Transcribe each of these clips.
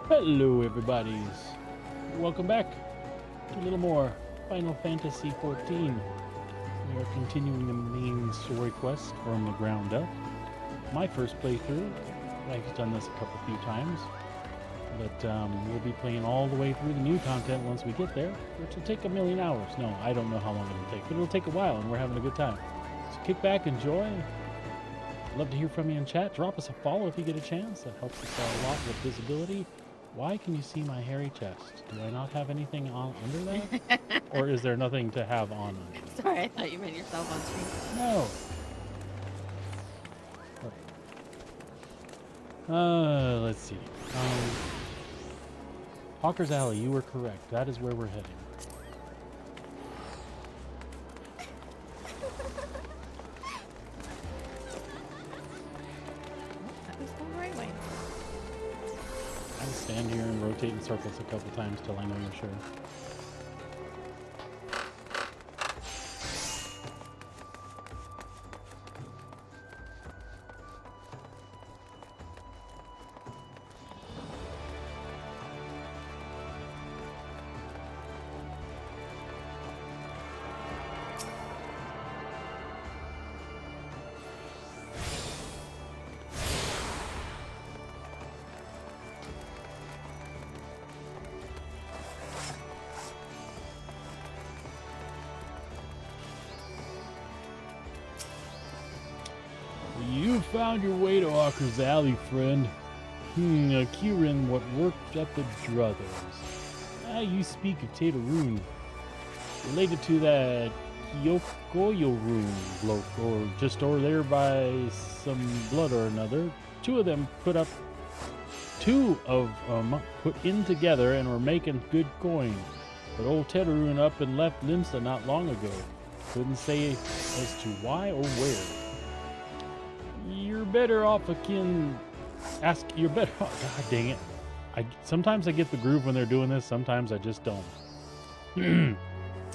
Hello, everybody's. Welcome back to a little more Final Fantasy XIV. We are continuing the main story quest from the ground up. My first playthrough. I've done this a few times, but we'll be playing all the way through the new content once we get there, which will take a million hours. No, I don't know how long it'll take, but it'll take a while, and we're having a good time. So kick back, enjoy. Love to hear from you in chat. Drop us a follow if you get a chance. That helps us out a lot with visibility. Why can you see my hairy chest? Do I not have anything on under that? Or is there nothing to have on under that? Sorry, I thought you meant yourself on screen. No. Let's see. Hawker's Alley, you were correct. That is where we're heading. That was going the right way. I'll stand here and rotate in circles a couple times till I know you're sure. You found your way to Hawker's Alley, friend. Kieran, what worked at the Druthers. You speak of Tateroon. Related to that Kyokoyo Room bloke, or just over there by some blood or another. Two of them put in together and were making good coin. But old Tateroon up and left Limsa not long ago. Couldn't say as to why or where. You're better off you're better off. God dang it. Sometimes I get the groove when they're doing this, sometimes I just don't.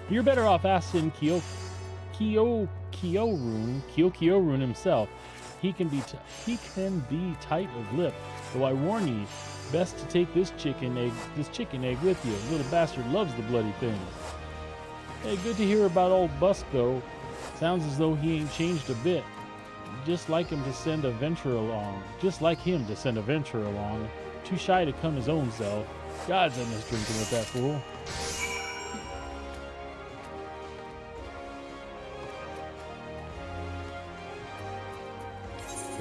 You're better off asking Kyokorun himself. He can be tight of lip. Though I warn ye, best to take this chicken egg with you. Little bastard loves the bloody things. Hey, good to hear about old Busco. Sounds as though he ain't changed a bit. Just like him to send a venturer along. Too shy to come his own self. Gods, I miss drinking with that fool.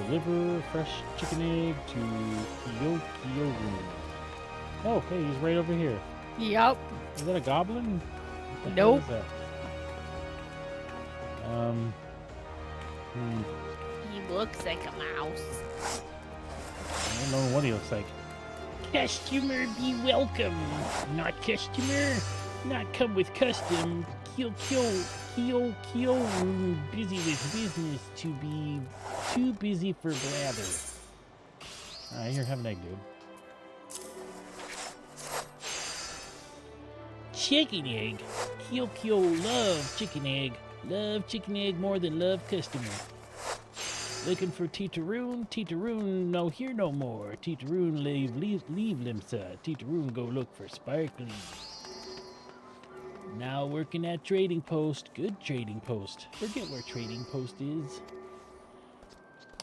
Deliver fresh chicken egg to Kyokorun. Oh, hey, he's right over here. Yup. Is that a goblin? What Nope. the hell is that? He looks like a mouse. I don't know what he looks like. Customer be welcome. Not customer. Not come with custom. Kill. Busy with business to be too busy for blather. Alright, here, have an egg, dude. Chicken egg. Kyo love chicken egg. Love chicken egg more than love customer. Looking for Tateroon? Tateroon no here no more. Tateroon leave Limsa. Tateroon go look for Sparkly. Now working at Trading Post. Good Trading Post. Forget where Trading Post is.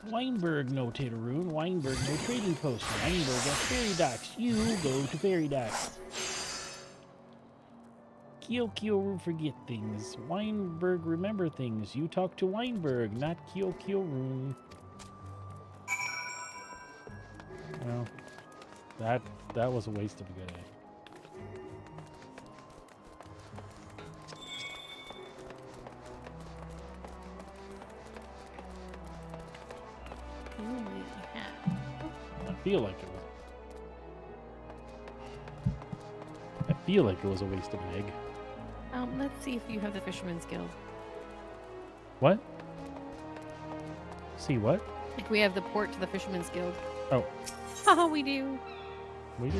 Weinberg no Tateroon. Weinberg no Trading Post. Weinberg at Ferry Docks. You go to Ferry Docks. Kyo forget things. Weinberg remember things. You talk to Weinberg, not Kyo. Well, that was a waste of a good egg. I feel like it was a waste of an egg. Let's see if you have the Fisherman's Guild. What? See what? Like we have the port to the Fisherman's Guild. Oh. Haha, we do. We do.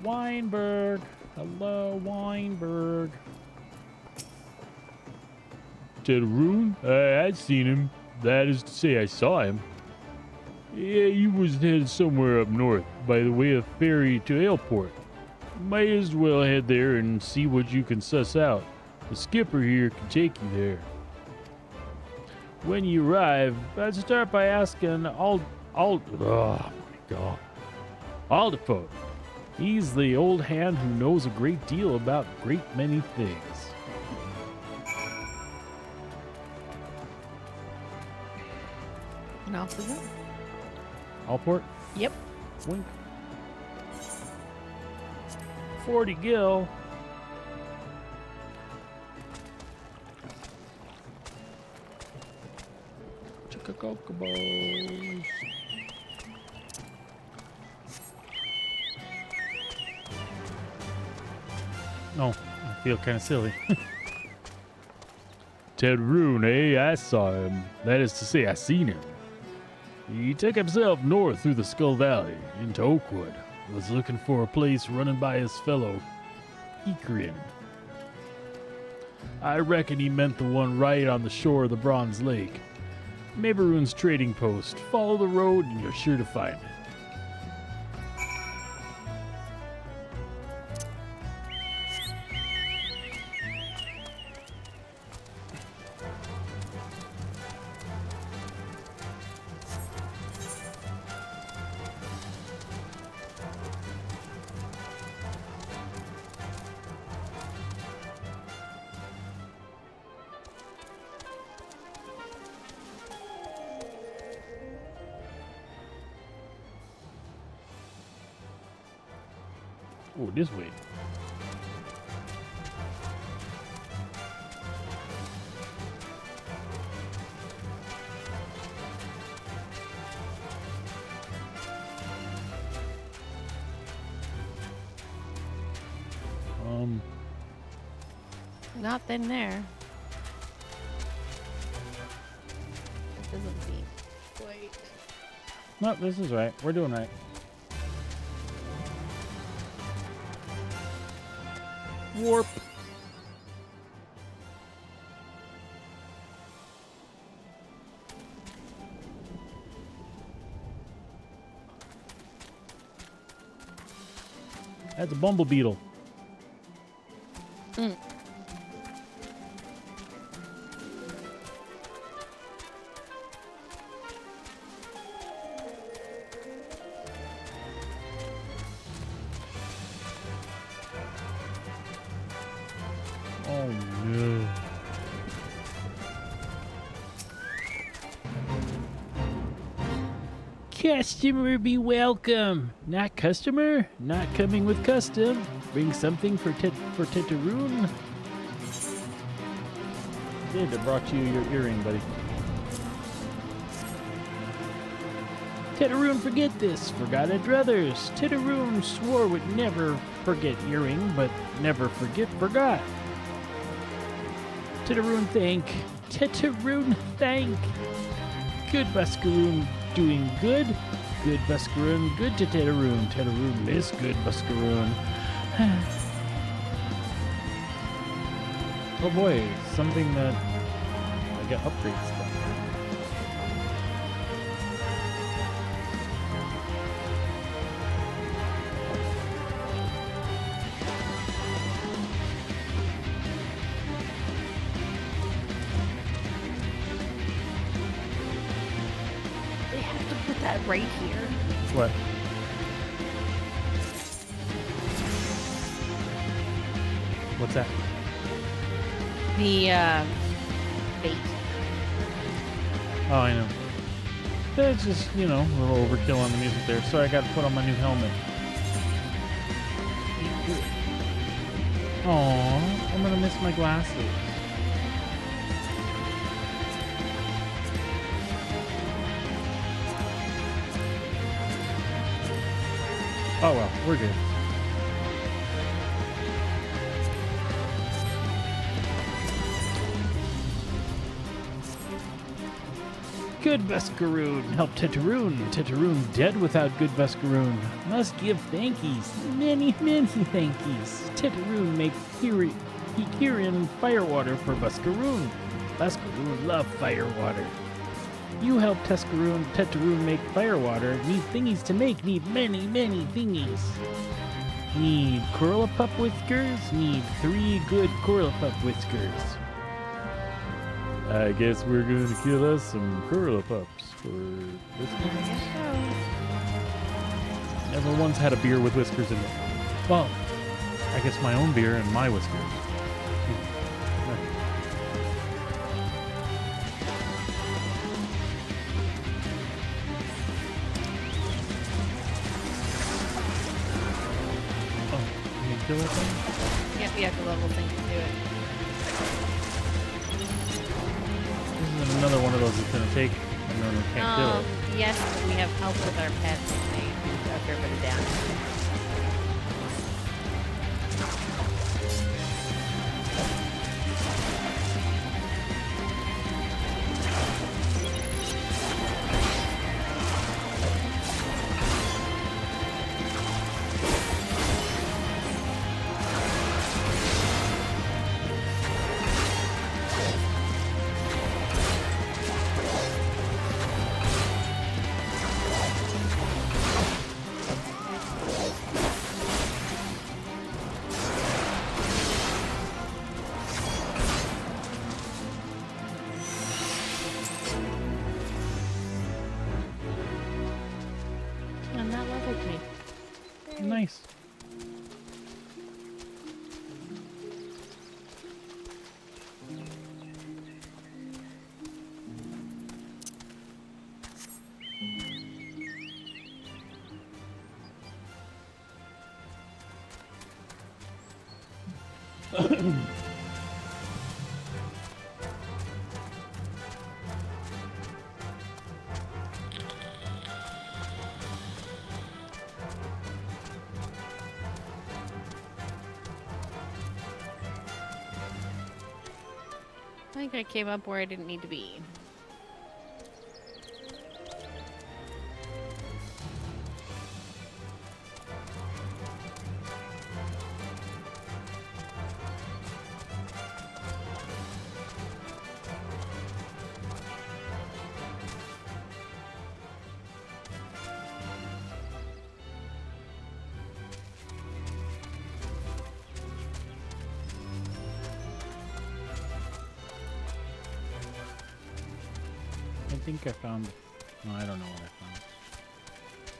Weinberg. Hello, Weinberg. Tedaroon? I'd seen him. That is to say, I saw him. Yeah, he was headed somewhere up north, by the way of ferry to Aleport. Might as well head there and see what you can suss out. The skipper here can take you there. When you arrive, I'd start by asking Alderfolk. He's the old hand who knows a great deal about a great many things. And off we go. Alport? Yep. Wink. 40 gil. Chicka-cocobos. No, I feel kind of silly. Tedaroon, I saw him. That is to say, I seen him. He took himself north through the Skull Valley into Oakwood. Was looking for a place running by his fellow Ikrian. I reckon he meant the one right on the shore of the Bronze Lake. Maberoon's trading post. Follow the road and you're sure to find it. Oh, this way. Nothing there. It doesn't seem. Wait. No, this is right. We're doing right. Warp. That's a bumble beetle. Mm. Oh no. Customer be welcome. Not customer, not coming with custom. Bring something for Tedaroon. Did I brought you your earring, buddy. Tedaroon forget this, forgot it druthers. Tedaroon swore would never forget earring, but never forgot. Tedaroon thank. Good Buscaroon doing good. Good Buscaroon, good to Tedaroon. Tedaroon is good Buscaroon. Oh boy, something that I got upgrades from. They have to put that right here. What? What's that? The bait. Oh, I know. That's just, a little overkill on the music there. Sorry, I got to put on my new helmet. Aw, I'm gonna miss my glasses. Oh well, we're good. Good Buscaroon, help Tedaroon. Tedaroon dead without good Buscaroon. Must give thankies, many thankies. Tedaroon make Hikirian firewater for Buscaroon. Buskaroo love firewater. You help Tetaroon make firewater. Need thingies to make. Need many, many thingies. Need Curl-a-Pup whiskers. Need 3 good Curl-a-Pup whiskers. I guess we're going to kill us some Curl-a-Pups for whiskers. I guess so. Never once had a beer with whiskers in it. Well, I guess my own beer and my whiskers. Kill that thing? Yep, you have to level things to do it. This is another one of those that's gonna take, and then we can't kill it. Yes, but we have help with our pets and they do a fair bit of damage. And that leveled me. Nice. I think I came up where I didn't need to be. I think I found... No, I don't know what I found.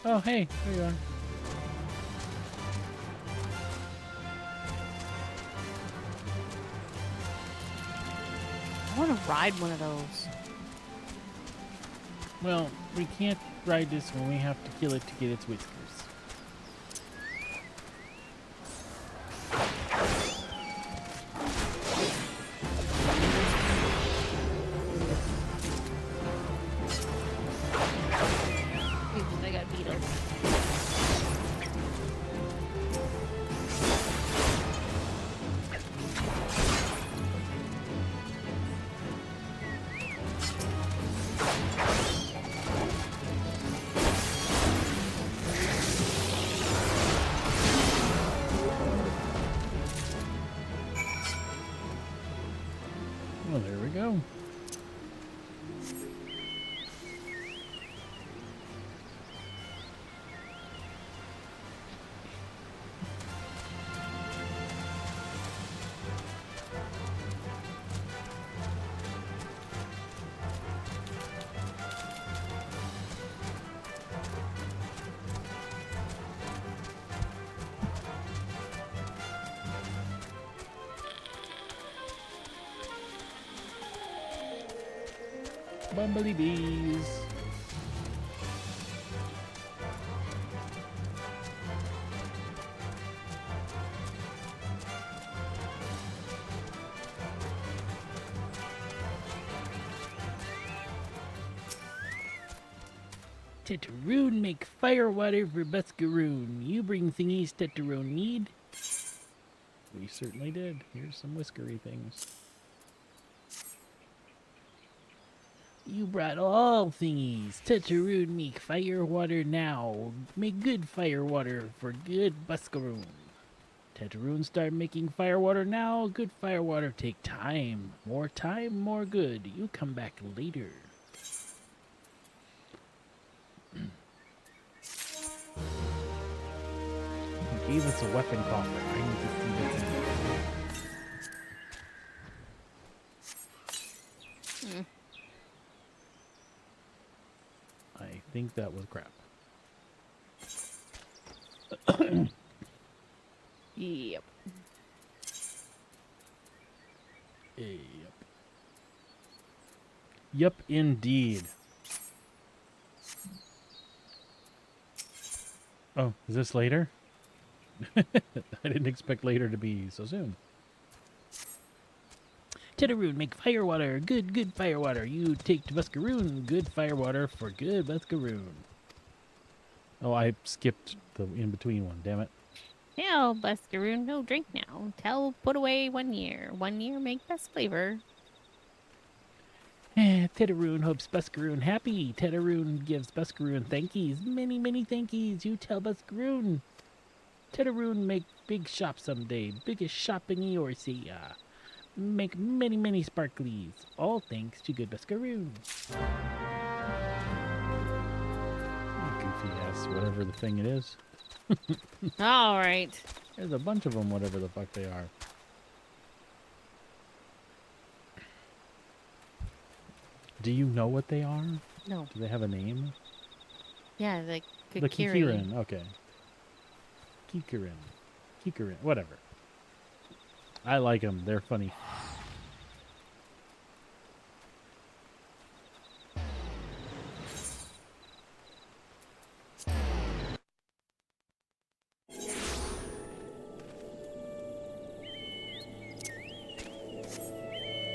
Oh, hey, there you are. I want to ride one of those. Well, we can't ride this one. We have to kill it to get its whiskers. Oops, I got beetle. Well, there we go. Bumblebee bees. Tetaroon make firewater for Buscaroon. You bring thingies Tetaroon need. We certainly did. Here's some whiskery things. You brought all thingies. Tetaroon make firewater now. Make good firewater for good Buscaroon. Tetaroon, start making firewater now. Good firewater take time. More time, more good. You come back later. He gave us a weapon coffer. I need to see what's in it. I think that was crap. Yep. Yep. Yep, indeed. Oh, is this later? I didn't expect later to be so soon. Tetaroon, make firewater. Good, good firewater. You take to Buscaroon. Good firewater for good Buscaroon. Oh, I skipped the in-between one. Damn it. Tell Buscaroon no drink now. Tell put away 1 year. 1 year make best flavor. Tetaroon hopes Buscaroon happy. Tetaroon gives Buscaroon thankies. Many, many thankies. You tell Buscaroon. Tetaroon make big shop someday. Biggest shop in Eorzea. Make many, many sparklies. All thanks to good Buscaroon. Goofy ass, whatever the thing it is. All right. There's a bunch of them, whatever the fuck they are. Do you know what they are? No. Do they have a name? Yeah, the The Kikirin. Okay. Kikirin. Whatever. I like them. They're funny.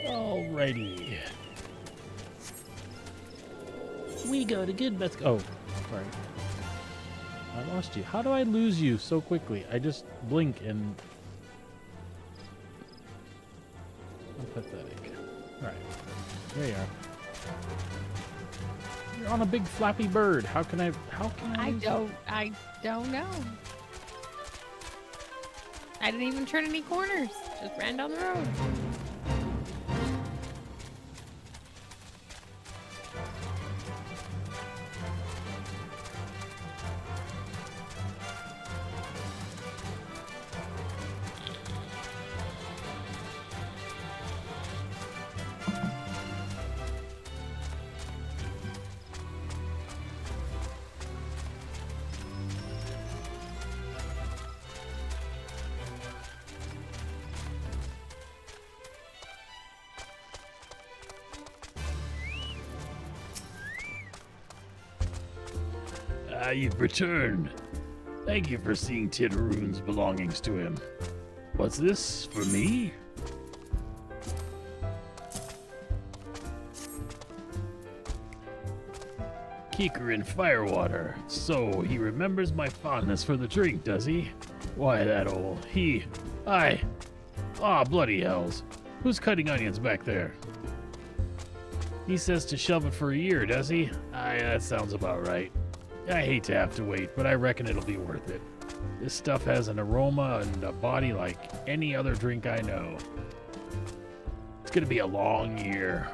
Alrighty. We go to good best. Oh, sorry. I lost you. How do I lose you so quickly? I just blink and. I'm pathetic. Alright. There you are. You're on a big flappy bird. How can I lose you? I don't know. I didn't even turn any corners. Just ran down the road. You've returned. Thank you for seeing Tetaroon's belongings to him. What's this, for me? Kikirin Firewater. So, he remembers my fondness for the drink, does he? Why, that old... bloody hells. Who's cutting onions back there? He says to shelve it for a year, does he? That sounds about right. I hate to have to wait, but I reckon it'll be worth it. This stuff has an aroma and a body like any other drink I know. It's gonna be a long year.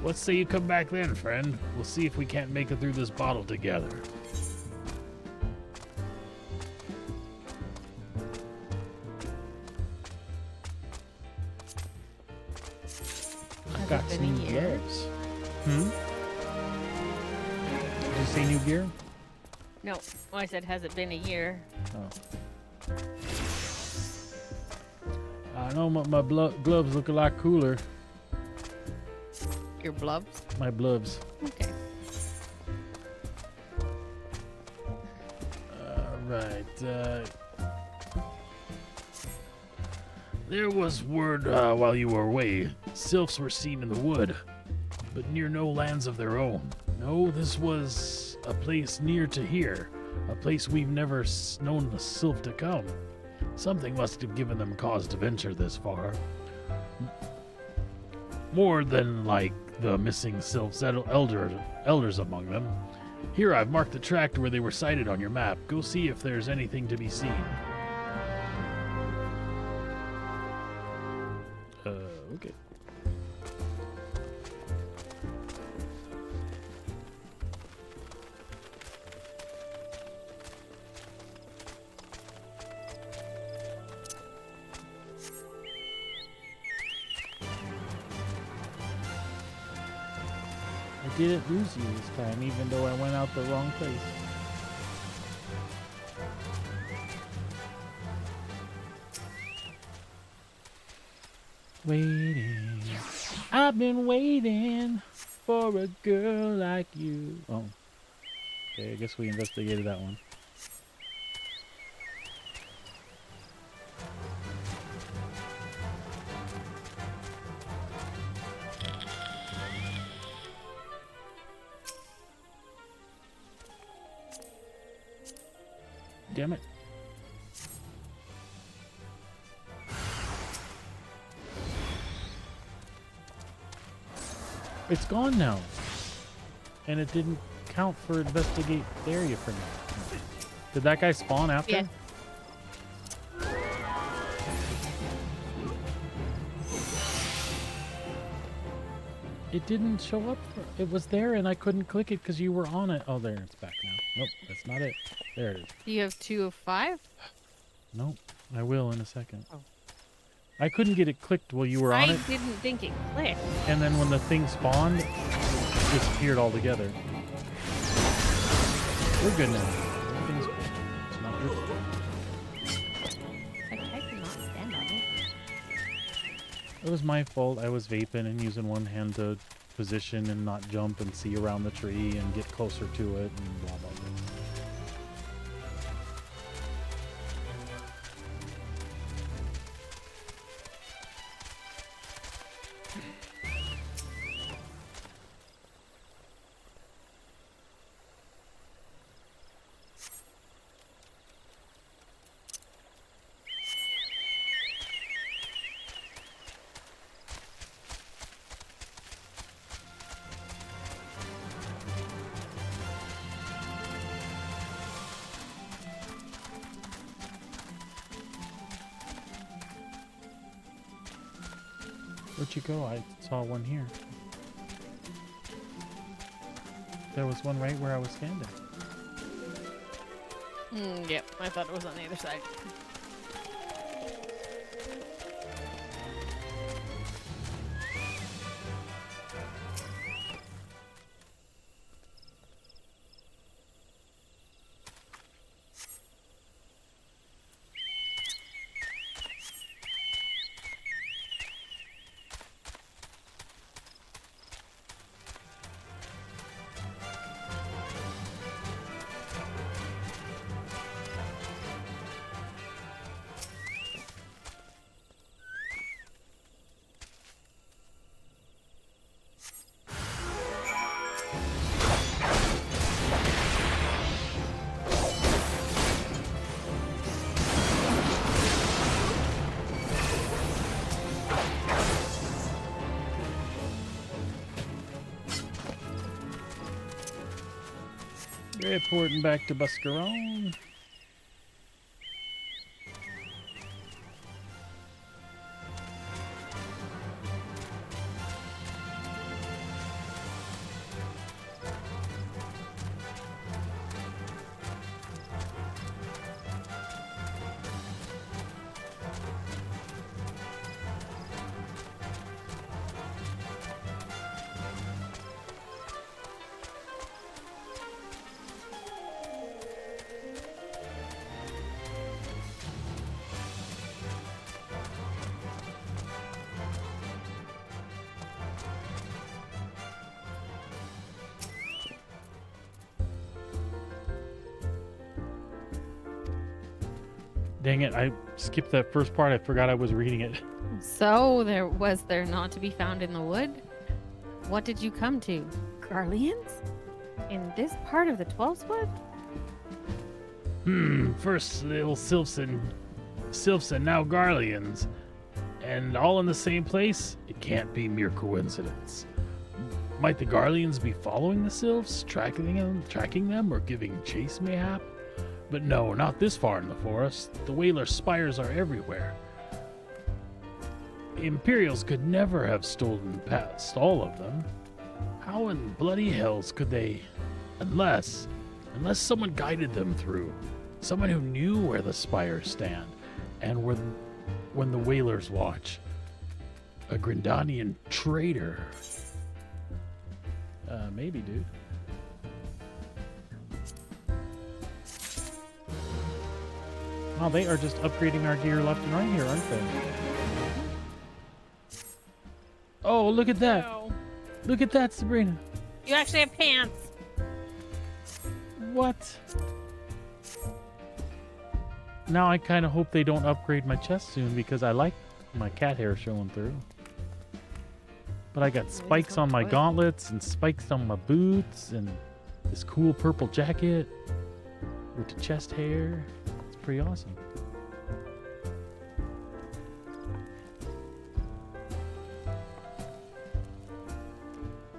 Let's say you come back then, friend. We'll see if we can't make it through this bottle together. I've got some new gloves. Did you say new gear? No. Oh, I said, has it been a year? Oh. I know my gloves look a lot cooler. Your blubs? My gloves. Okay. Right. There was word while you were away. Sylphs were seen in the wood, but near no lands of their own. No, this was a place near to here. A place we've never known a sylph to come. Something must have given them cause to venture this far. More than like the missing sylphs elders among them. Here I've marked the tract where they were sighted on your map. Go see if there's anything to be seen. Okay. I didn't lose you this time, even though I went out the wrong place. Waiting. I've been waiting for a girl like you. Oh. Okay, I guess we investigated that one. Damn it. It's gone now. And it didn't count for investigate the area for me. Did that guy spawn after? Yeah. It didn't show up. It was there and I couldn't click it because you were on it. Oh, there. It's back now. Nope, that's not it. There it is. Do you have 2 of 5? Nope. I will in a second. Oh. I couldn't get it clicked while you were on I it. didn't think it clicked. And then when the thing spawned, it disappeared altogether. We're good now. Everything's good. It's not your fault. I tried to not stand on it. It was my fault. I was vaping and using one hand to position and not jump and see around the tree and get closer to it and blah, blah, blah. Where'd you go? I saw one here. There was one right where I was standing. Yep, I thought it was on the other side. Reporting back to Buscarone. Dang it, I skipped that first part. I forgot I was reading it. So, was there not to be found in the wood? What did you come to? Garleans? In this part of the 12th wood? First little sylphs and now Garleans. And all in the same place? It can't be mere coincidence. Might the Garleans be following the sylphs, tracking them, or giving chase mayhap? But no, not this far in the forest. The Whaler spires are everywhere. Imperials could never have stolen past all of them. How in bloody hells could they? Unless someone guided them through. Someone who knew where the spires stand and when the whalers watch. A Grindanian traitor. Maybe, dude. Oh, they are just upgrading our gear left and right here, aren't they? Oh, look at that. No. Look at that, Sabrina. You actually have pants. What? Now I kind of hope they don't upgrade my chest soon because I like my cat hair showing through. But I got spikes on my gauntlets and spikes on my boots and this cool purple jacket with the chest hair. It's pretty awesome.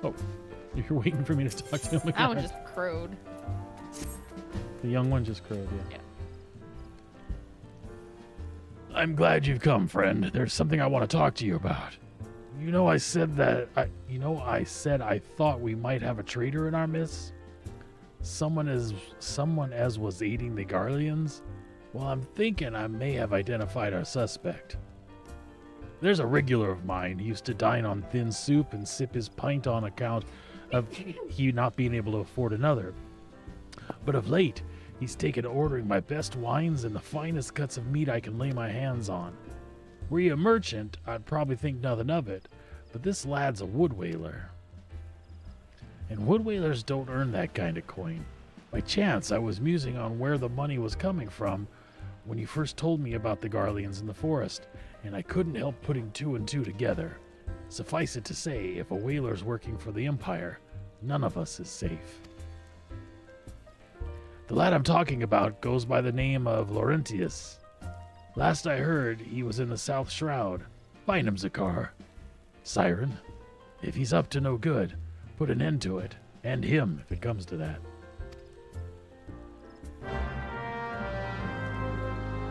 Oh, you're waiting for me to talk to him again. That one just crowed. The young one just crowed, Yeah. I'm glad you've come, friend. There's something I want to talk to you about. I said I thought we might have a traitor in our midst. Someone as was aiding the Garleans. Well, I'm thinking I may have identified our suspect. There's a regular of mine. He used to dine on thin soup and sip his pint on account of he not being able to afford another. But of late, he's taken to ordering my best wines and the finest cuts of meat I can lay my hands on. Were he a merchant, I'd probably think nothing of it, but this lad's a wood whaler. And wood whalers don't earn that kind of coin. By chance, I was musing on where the money was coming from when you first told me about the Garleans in the forest, and I couldn't help putting two and two together. Suffice it to say, if a whaler's working for the Empire, none of us is safe. The lad I'm talking about goes by the name of Laurentius. Last I heard, he was in the South Shroud. Find him, Zakar. Siren, if he's up to no good, put an end to it. And him, if it comes to that.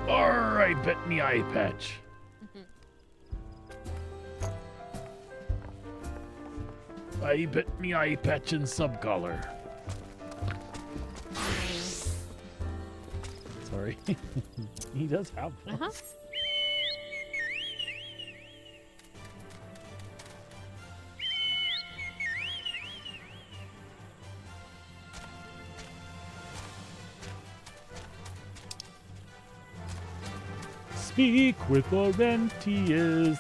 Alright, bet me eye patch. I bet me eye patch and subcollar. Sorry. He does have one. Uh-huh. Speak with Laurentius.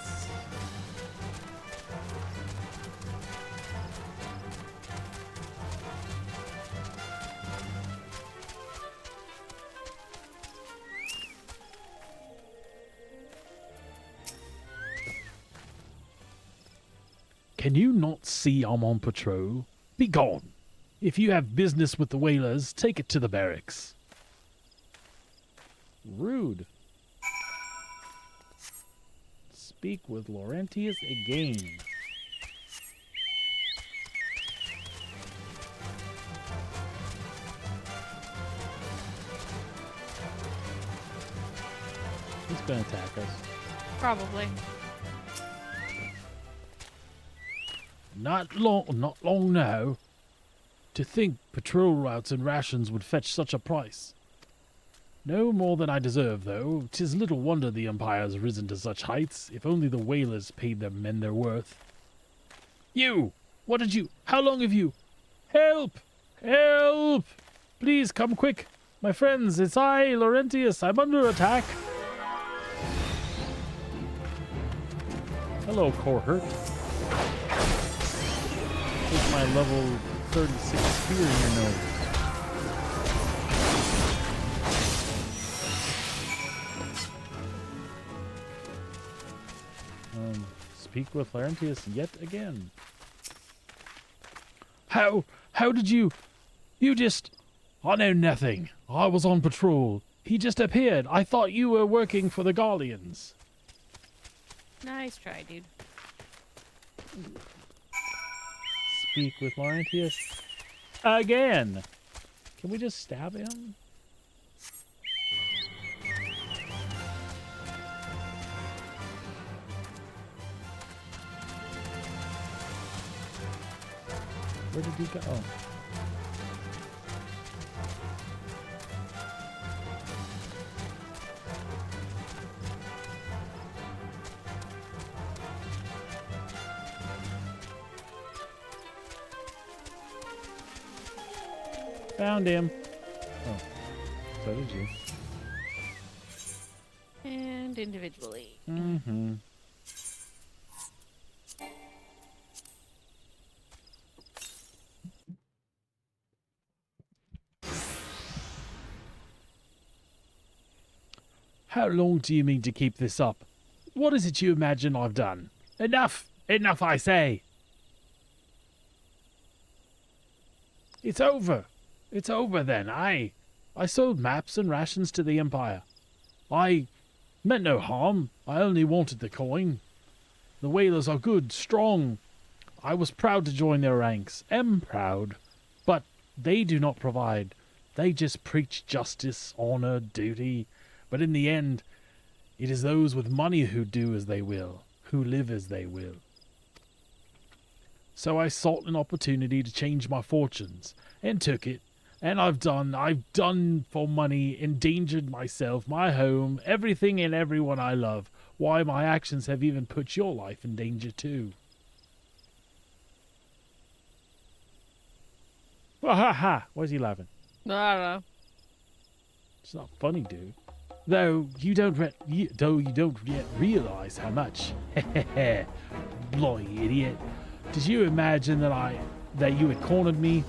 Can you not see I'm on patrol? Be gone. If you have business with the whalers, take it to the barracks. Rude. Speak with Laurentius again. He's gonna attack us. Probably. Not long now. To think patrol routes and rations would fetch such a price. No more than I deserve, though. 'Tis little wonder the Empire's risen to such heights, if only the whalers paid their men their worth. You! What did you... How long have you... Help! Help! Please, come quick! My friends, it's I, Laurentius. I'm under attack. Hello, Corhurt. Take my level 36 spear in your nose. Speak with Laurentius yet again. How did you just... I know nothing. I was on patrol. He just appeared. I thought you were working for the Garleans. Nice try, dude. Speak with Laurentius again. Can we just stab him? Where did he go? Oh. Found him. Oh, so did you. And individually. Mm-hmm. How long do you mean to keep this up? What is it you imagine I've done? Enough! Enough, I say! It's over. It's over then. I sold maps and rations to the Empire. I meant no harm. I only wanted the coin. The whalers are good, strong. I was proud to join their ranks. Am proud. But they do not provide. They just preach justice, honor, duty. But in the end, it is those with money who do as they will, who live as they will. So I sought an opportunity to change my fortunes, and took it. And I've done for money, endangered myself, my home, everything and everyone I love. Why, my actions have even put your life in danger too. Ha ha ha! Why is he laughing? I don't know. It's not funny, dude. Though you don't yet realize how much. Heh bloody idiot! Did you imagine that you had cornered me?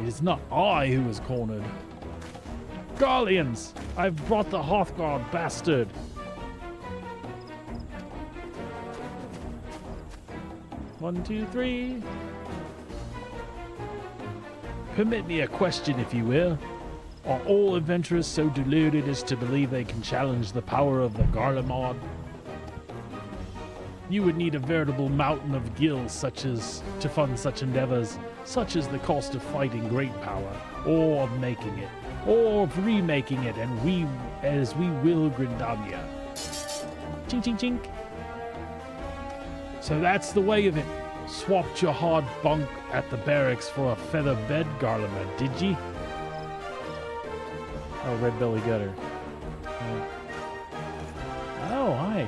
It is not I who was cornered. Garleans! I've brought the Hearthguard bastard! One, two, three. Permit me a question, if you will. Are all adventurers so deluded as to believe they can challenge the power of the Garlemald? You would need a veritable mountain of gills to fund such endeavors, such as the cost of fighting great power, or of making it, or of remaking it, and we will Grindamia. Chink, chink, chink. So that's the way of it. Swapped your hard bunk at the barracks for a feather bed, Garlemald, did ye? Oh, red belly gutter. Oh, hi.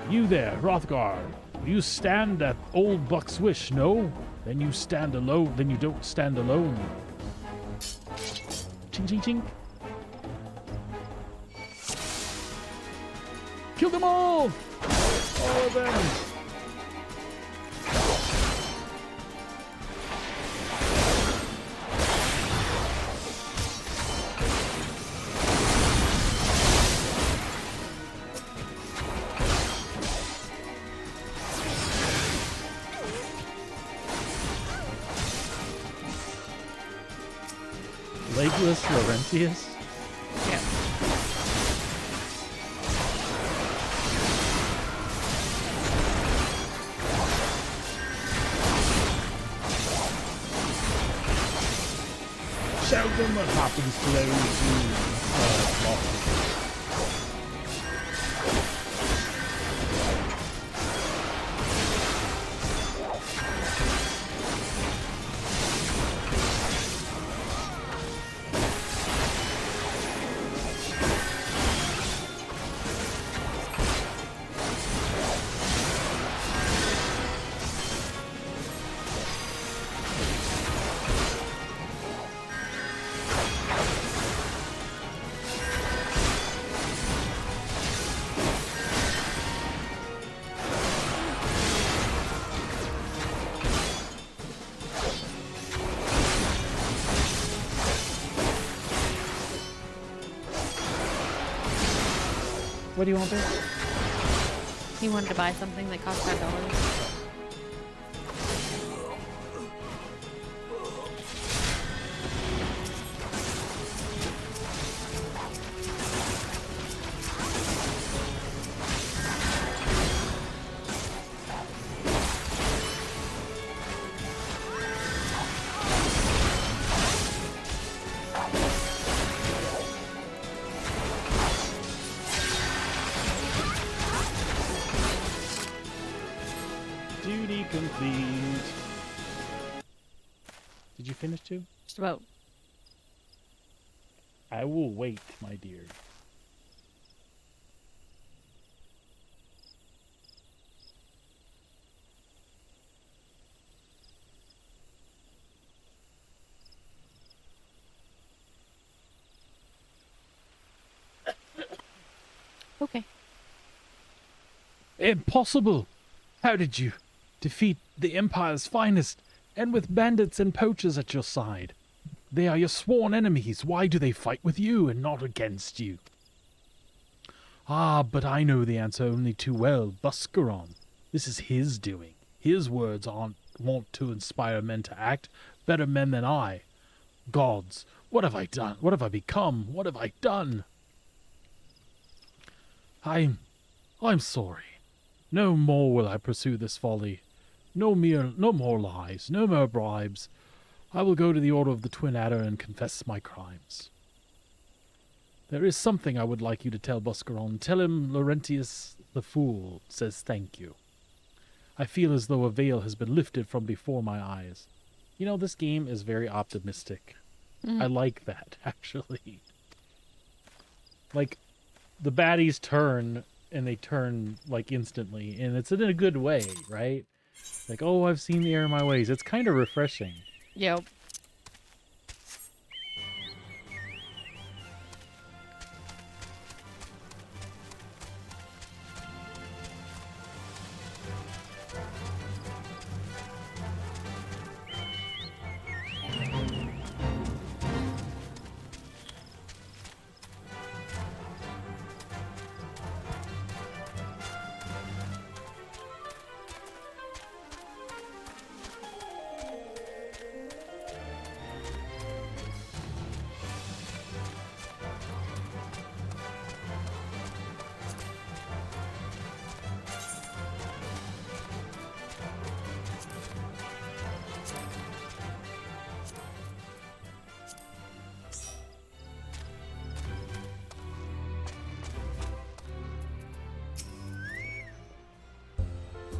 You there, Hrothgar. You stand at old Buck's wish, no? Then you stand alone. Then you don't stand alone. Ching, ching, ching. Kill them all! All of them! Legless Laurentius? Yeah. Show them what happens to those who lost it. What do you want, there? He wanted to buy something that cost $5. Duty complete. Did you finish too? Just about. I will wait, my dear. Okay. Impossible! How did you defeat the Empire's finest, and with bandits and poachers at your side? They are your sworn enemies. Why do they fight with you and not against you? Ah, but I know the answer only too well. Buscaron. This is his doing. His words aren't wont to inspire men to act, better men than I. Gods, what have I done? What have I become? What have I done? I'm sorry. No more will I pursue this folly. No more lies, no more bribes. I will go to the Order of the Twin Adder and confess my crimes. There is something I would like you to tell Buscaron. Tell him Laurentius the Fool says thank you. I feel as though a veil has been lifted from before my eyes. You know, this game is very optimistic. I like that, actually. Like, the baddies turn, and they turn, like, instantly, and it's in a good way, right? Like, oh, I've seen the error of my ways. It's kind of refreshing. Yep.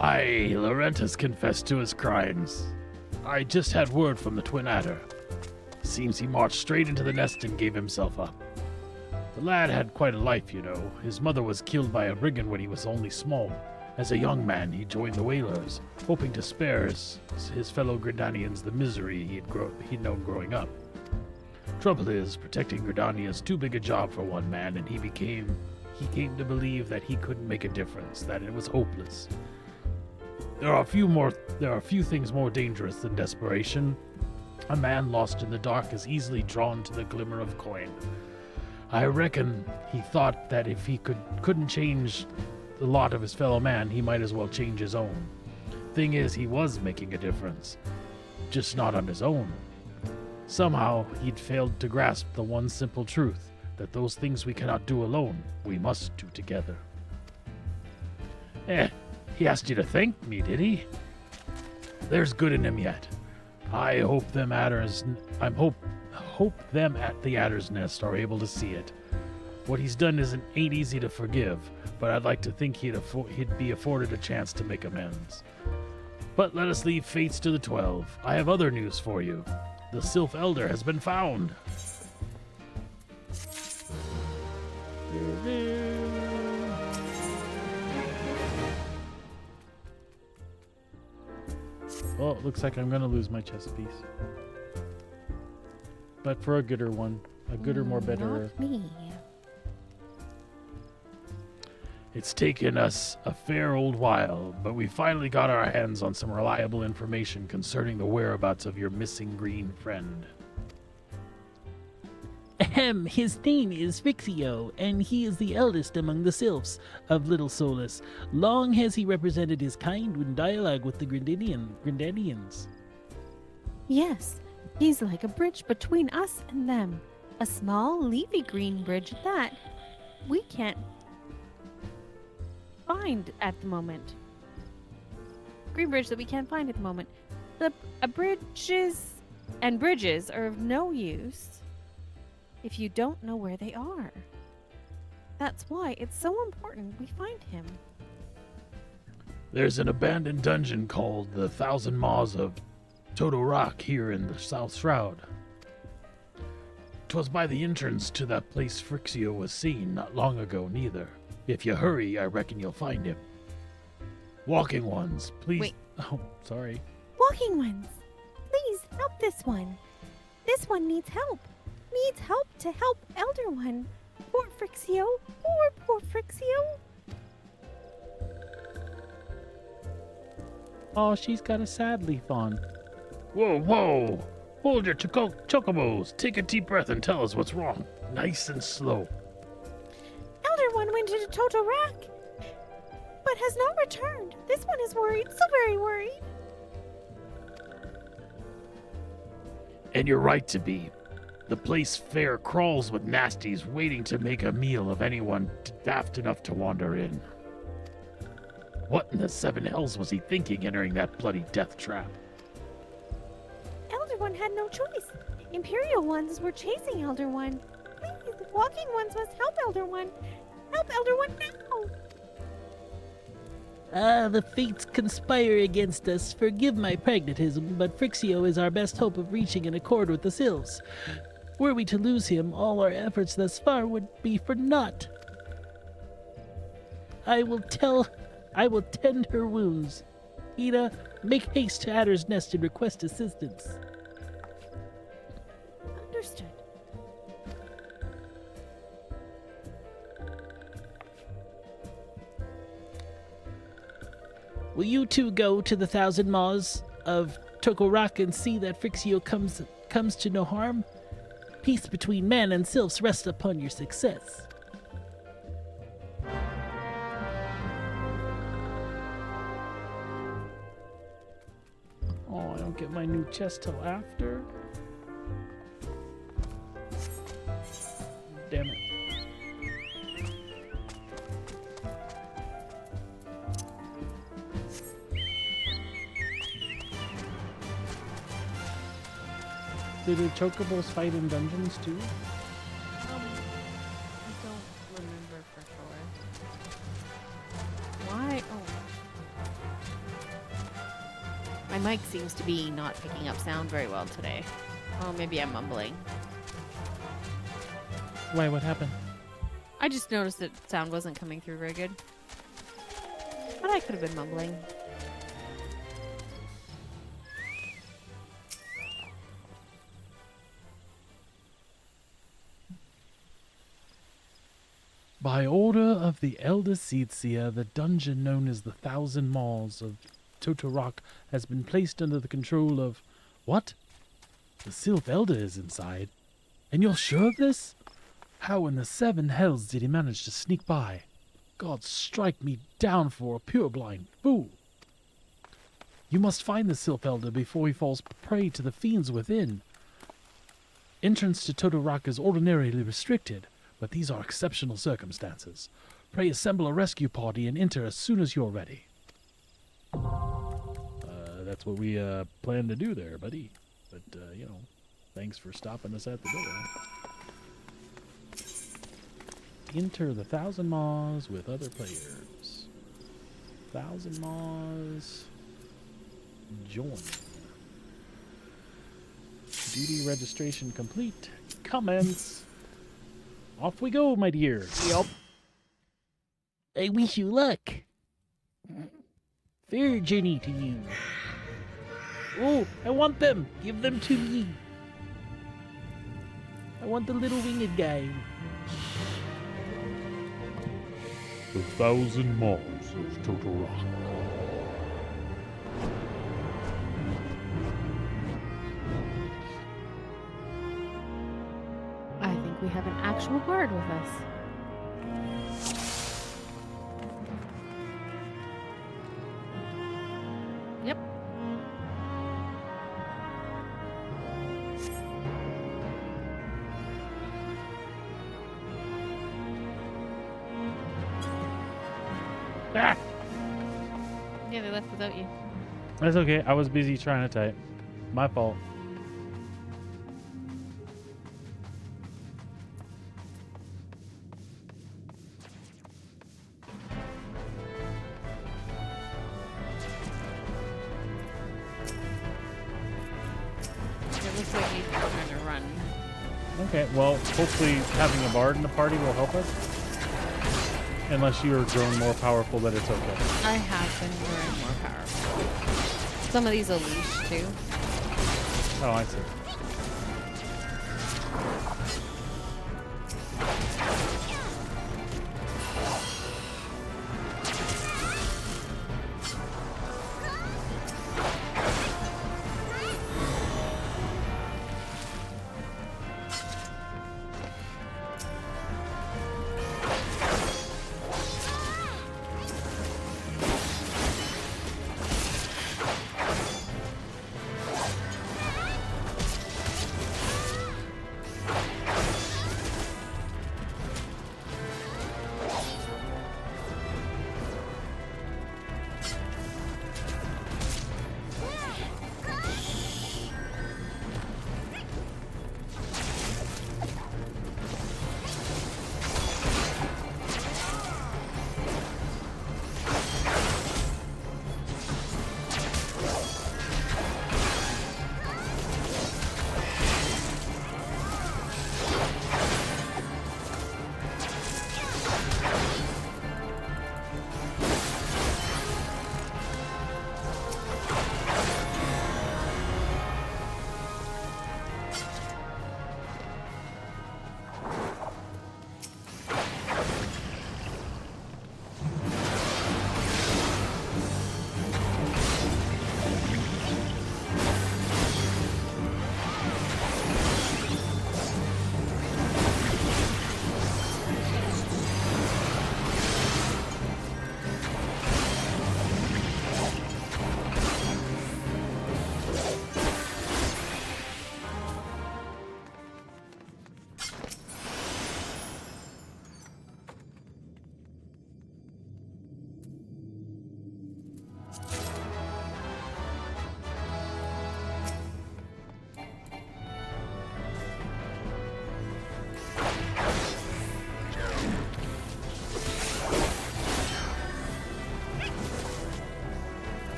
Aye, Laurentus confessed to his crimes. I just had word from the Twin Adder. Seems he marched straight into the nest and gave himself up. The lad had quite a life, you know. His mother was killed by a brigand when he was only small. As a young man, he joined the Whalers, hoping to spare his fellow Gridanians the misery he'd known growing up. Trouble is, protecting Gridania is too big a job for one man, and he came to believe that he couldn't make a difference, that it was hopeless. There are a few things more dangerous than desperation. A man lost in the dark is easily drawn to the glimmer of coin. I reckon he thought that if he couldn't change the lot of his fellow man, he might as well change his own. Thing is, he was making a difference, just not on his own. Somehow, he'd failed to grasp the one simple truth, that those things we cannot do alone, we must do together. He asked you to thank me, did he? There's good in him yet. I hope them at the Adder's Nest are able to see it. What he's done ain't easy to forgive, but I'd like to think he'd be afforded a chance to make amends. But let us leave fates to the 12. I have other news for you. The Sylph Elder has been found. Well, it looks like I'm going to lose my chess piece. But for a gooder one. A gooder, more betterer. Not me. It's taken us a fair old while, but we finally got our hands on some reliable information concerning the whereabouts of your missing green friend. His name is Fixio, and he is the eldest among the sylphs of Little Solus. Long has he represented his kind in dialogue with the Grindanians. Yes, he's like a bridge between us and them. A small, leafy green bridge at that. We can't find at the moment. Green bridge that we can't find at the moment. Bridges are of no use if you don't know where they are. That's why it's so important we find him. There's an abandoned dungeon called the Thousand Maws of Toto Rock here in the South Shroud. 'Twas by the entrance to that place Frixio was seen not long ago, neither. If you hurry, I reckon you'll find him. Walking ones, please. Wait. Oh, sorry. Walking ones, please help this one. This one needs help. Needs help to help Elder One. Poor Frixio. Poor Frixio. Oh, she's got a sad leaf on. Whoa! Hold your chocobos. Take a deep breath and tell us what's wrong. Nice and slow. Elder One went into Toto Rock, but has not returned. This one is worried, so very worried. And you're right to be. The place fair crawls with nasties waiting to make a meal of anyone daft enough to wander in. What in the seven hells was he thinking entering that bloody death trap? Elder One had no choice. Imperial ones were chasing Elder One. Please, walking ones must help Elder One. Help Elder One now. The fates conspire against us. Forgive my pragmatism, but Frixio is our best hope of reaching an accord with the Sylphs. Were we to lose him, all our efforts thus far would be for naught. I will tend her wounds. Ida, make haste to Adder's Nest and request assistance. Understood. Will you two go to the 1,000 Maws of Tokorak and see that Frixio comes to no harm? Peace between man and sylphs rests upon your success. Oh, I don't get my new chest till after. Damn it. Do the chocobos fight in dungeons too? I don't remember for sure. Why? Oh. My mic seems to be not picking up sound very well today. Oh, maybe I'm mumbling. Why, what happened? I just noticed that sound wasn't coming through very good. But I could have been mumbling. By order of the Elder Seedseer, the dungeon known as the 1,000 Maws of Totorak has been placed under the control of... What? The Sylph Elder is inside. And you're sure of this? How in the seven hells did he manage to sneak by? God strike me down for a purblind fool. You must find the Sylph Elder before he falls prey to the fiends within. Entrance to Totorak is ordinarily restricted, but these are exceptional circumstances. Pray assemble a rescue party and enter as soon as you're ready. That's what we plan to do there, buddy. But, thanks for stopping us at the door. Enter the 1,000 Maws with other players. 1,000 Maws. Join. Duty registration complete. Commence. Off we go, my dear. Yup. I wish you luck. Fair journey to you. Oh, I want them. Give them to me. I want the little winged guy. The 1,000 Maws of Totorak. I think we have an actual guard with us. Yep. Ah! Yeah, they left without you. That's okay. I was busy trying to type. My fault. looks like he's trying to run. Okay, well, hopefully having a bard in the party will help us. Unless you are grown more powerful, that it's okay. I have been growing more powerful. Some of these are leash too. Oh, I see.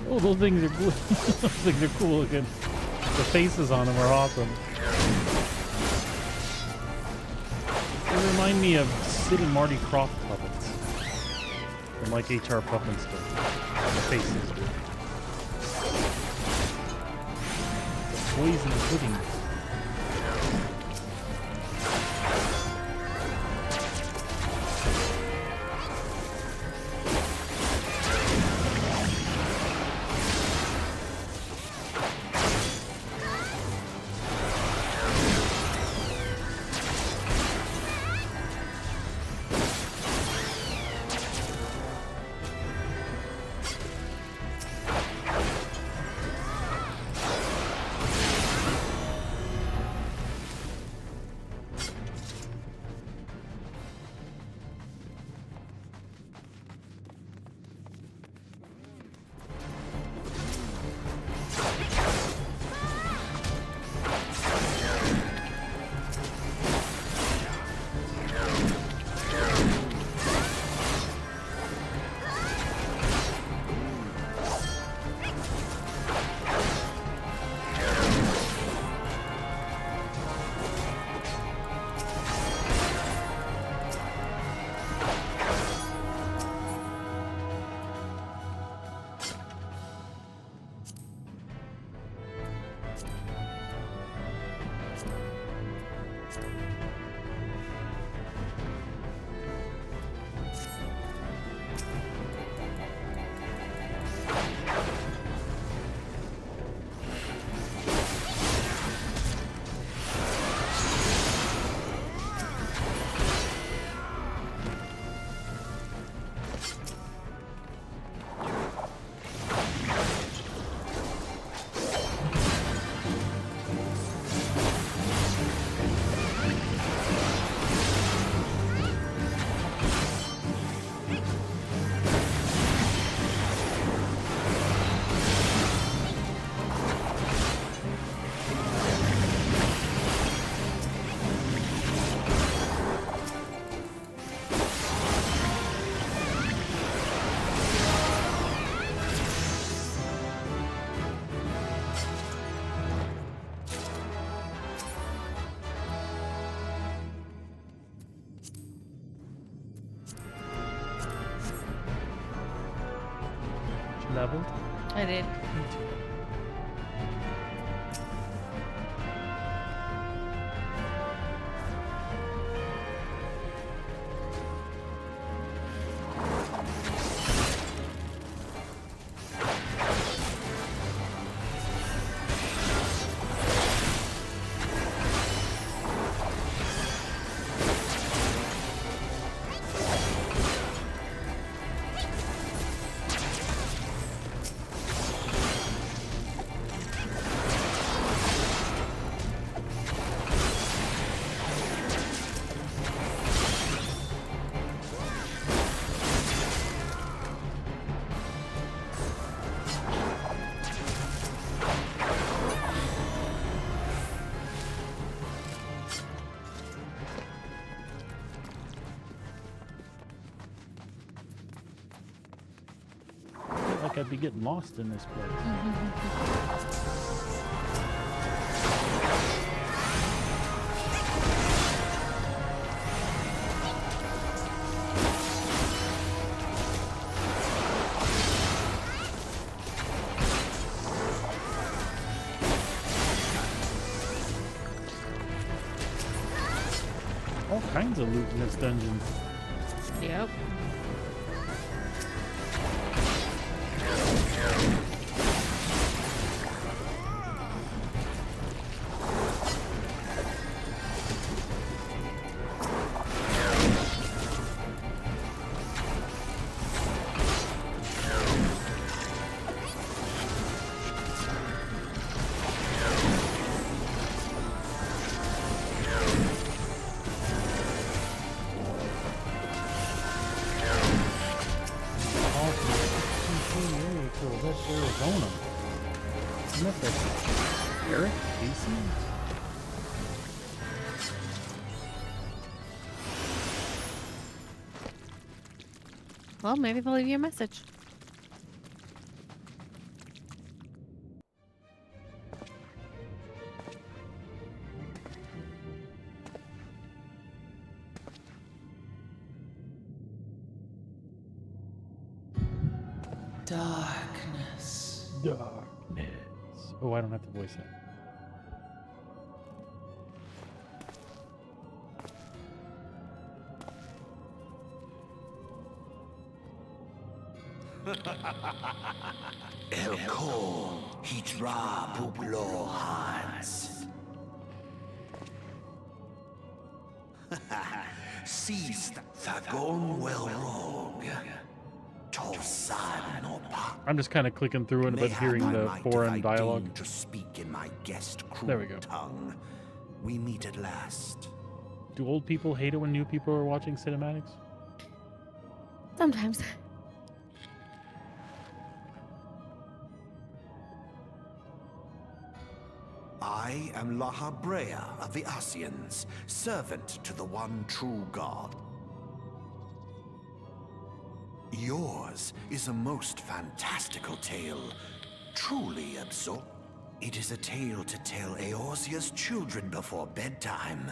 Oh, those things are cool. Those things are cool looking. The faces on them are awesome. They remind me of Sid and Marty Krofft puppets. From like HR Puppet stuff. The faces. The poison pudding. leveled? I did. Me too. Like I'd be getting lost in this place. All kinds of loot in this dungeon. Yep. That's Arizona. Isn't that the Eric Casey? Well, maybe they'll leave you a message. Darkness. Darkness. Oh, I don't have to voice that. Elko hitra bublo hans. Seized thagon well wrong. Tosan no pa. I'm just kind of clicking through it, but hearing the foreign dialogue. To speak in my guest There we go. tongue. We meet at last. Do old people hate it when new people are watching cinematics? Sometimes. I am Lahabrea of the Asians, servant to the one true God. Yours is a most fantastical tale, truly absurd. It is a tale to tell Eorzea's children before bedtime,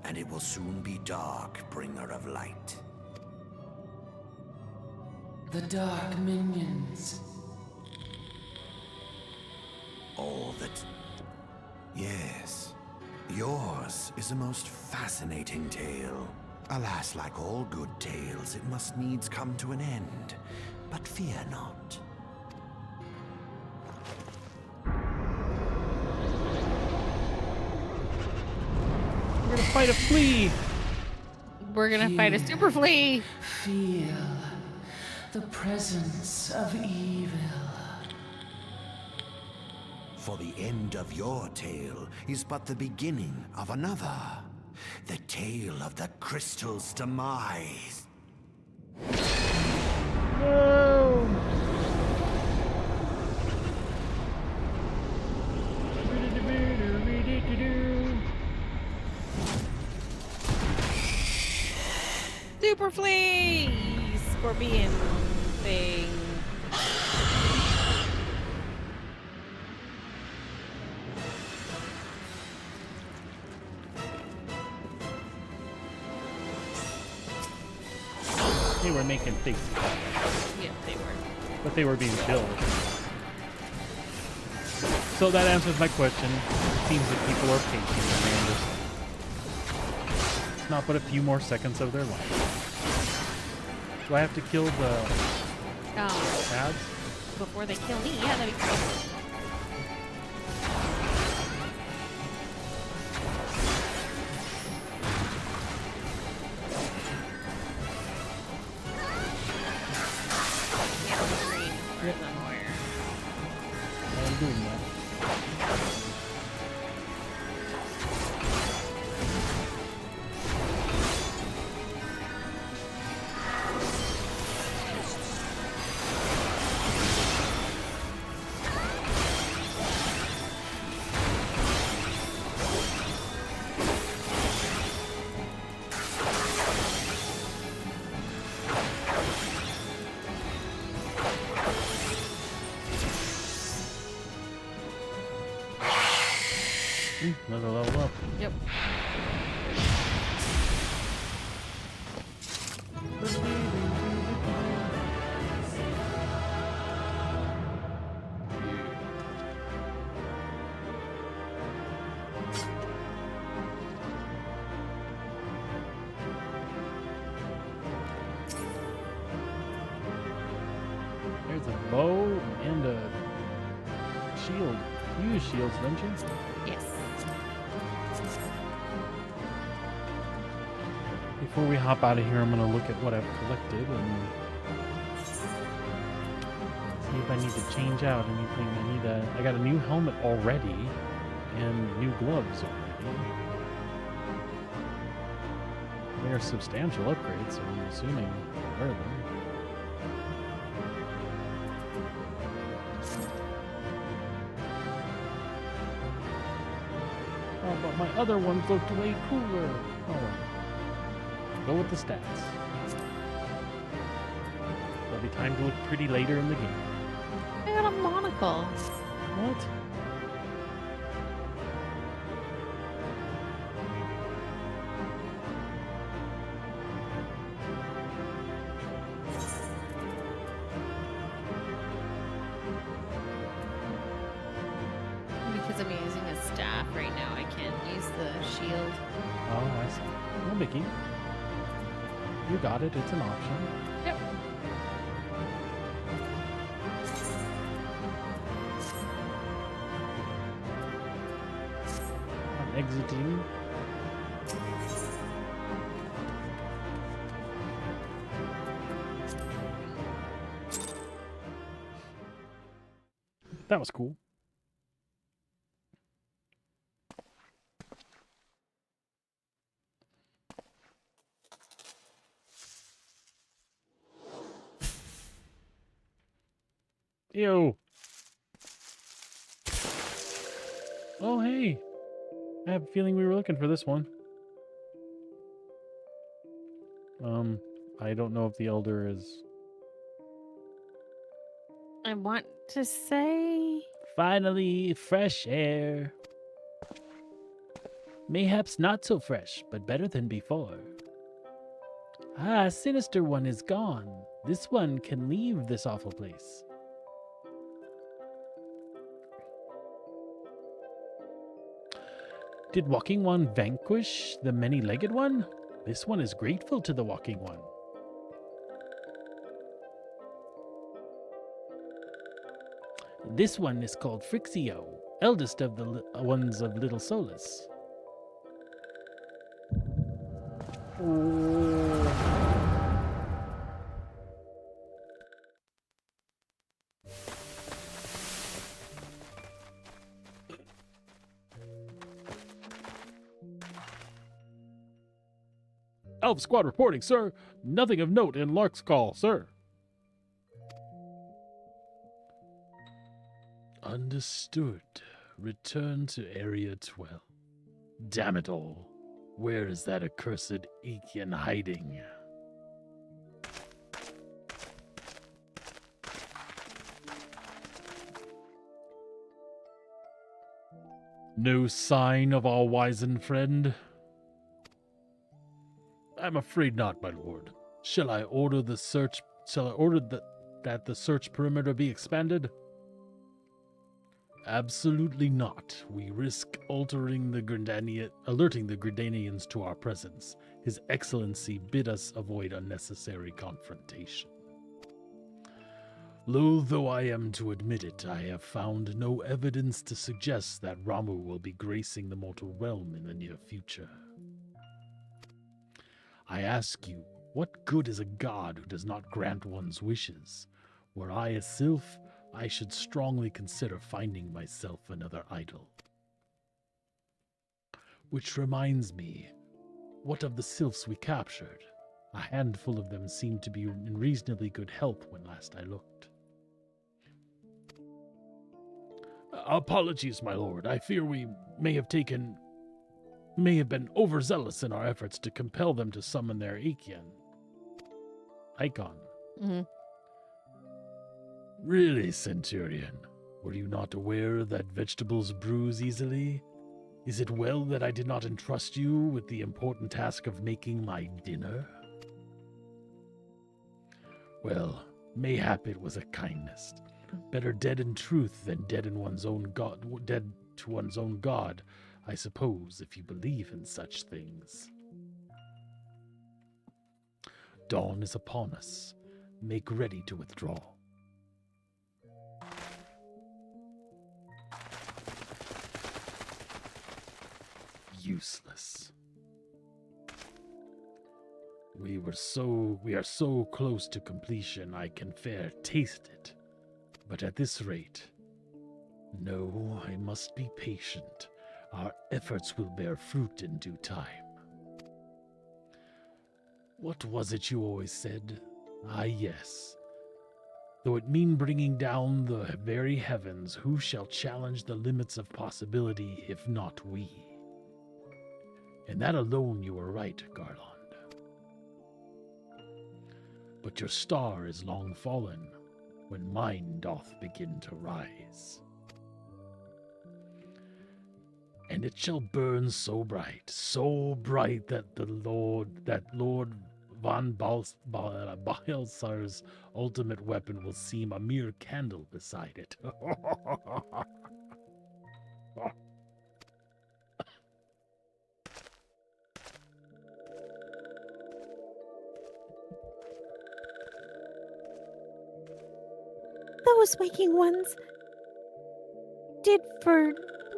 and it will soon be dark, bringer of light. The dark minions. All that... Yes. Yours is a most fascinating tale. Alas, like all good tales, it must needs come to an end. But fear not. We're gonna fight a flea! We're gonna fight a super flea! Feel the presence of evil. For the end of your tale is but the beginning of another. The tale of the crystal's demise. No! Super flea! Scorpion thing. They were making faces. Yeah, they were. but they were being chill. So that answers my question. It seems that people are patient and they understand. It's not but a few more seconds of their life. Do I have to kill the ads? Before they kill me, yeah, that'd be great. I'm doing that. Another level up. Yep. There's a bow and a shield. You use shields, don't you? Yes. Before we hop out of here, I'm going to look at what I've collected and see if I need to change out anything. I got a new helmet already and new gloves already. They're substantial upgrades, so I'm assuming I'll wear them. Oh, but my other ones looked way cooler. Oh well. Go with the stats. There'll be time to look pretty later in the game. I got a monocle. What? Because I'm using a staff right now, I can't use the shield. Oh, I see. No biggie. You got it. It's an option. Yep. I'm exiting. That was cool. Ew. Oh, hey. I have a feeling we were looking for this one. I don't know if the Elder is... I want to say... Finally, fresh air. Mayhaps not so fresh, but better than before. Ah, Sinister One is gone. This one can leave this awful place. Did Walking One vanquish the many-legged one? This one is grateful to the Walking One. This one is called Frixio, eldest of the ones of Little Solus. Elf Squad reporting, sir. Nothing of note in Lark's call, sir. Understood. Return to Area 12. Damn it all. Where is that accursed Aikian hiding? No sign of our wizened friend? I'm afraid not, my lord. Shall I order the search? Shall I order that the search perimeter be expanded? Absolutely not. We risk alerting the Gridanians to our presence. His Excellency bid us avoid unnecessary confrontation. Loath though I am to admit it, I have found no evidence to suggest that Ramu will be gracing the mortal realm in the near future. I ask you, what good is a god who does not grant one's wishes? Were I a sylph, I should strongly consider finding myself another idol. Which reminds me, what of the sylphs we captured? A handful of them seemed to be in reasonably good health when last I looked. Apologies, my lord. I fear we may have been overzealous in our efforts to compel them to summon their icon. Mm-hmm. Really, Centurion? Were you not aware that vegetables bruise easily? Is it well that I did not entrust you with the important task of making my dinner? Well, mayhap it was a kindness. Better dead in truth than dead to one's own god, I suppose, if you believe in such things. Dawn is upon us. Make ready to withdraw. Useless. We are so close to completion, I can fair taste it. But at this rate, no, I must be patient. Our efforts will bear fruit in due time. What was it you always said? Ah, yes. Though it mean bringing down the very heavens, who shall challenge the limits of possibility if not we? In that alone you were right, Garland. But your star is long fallen, when mine doth begin to rise. And it shall burn so bright that Lord von Balthazar's ultimate weapon will seem a mere candle beside it. Those waking ones did for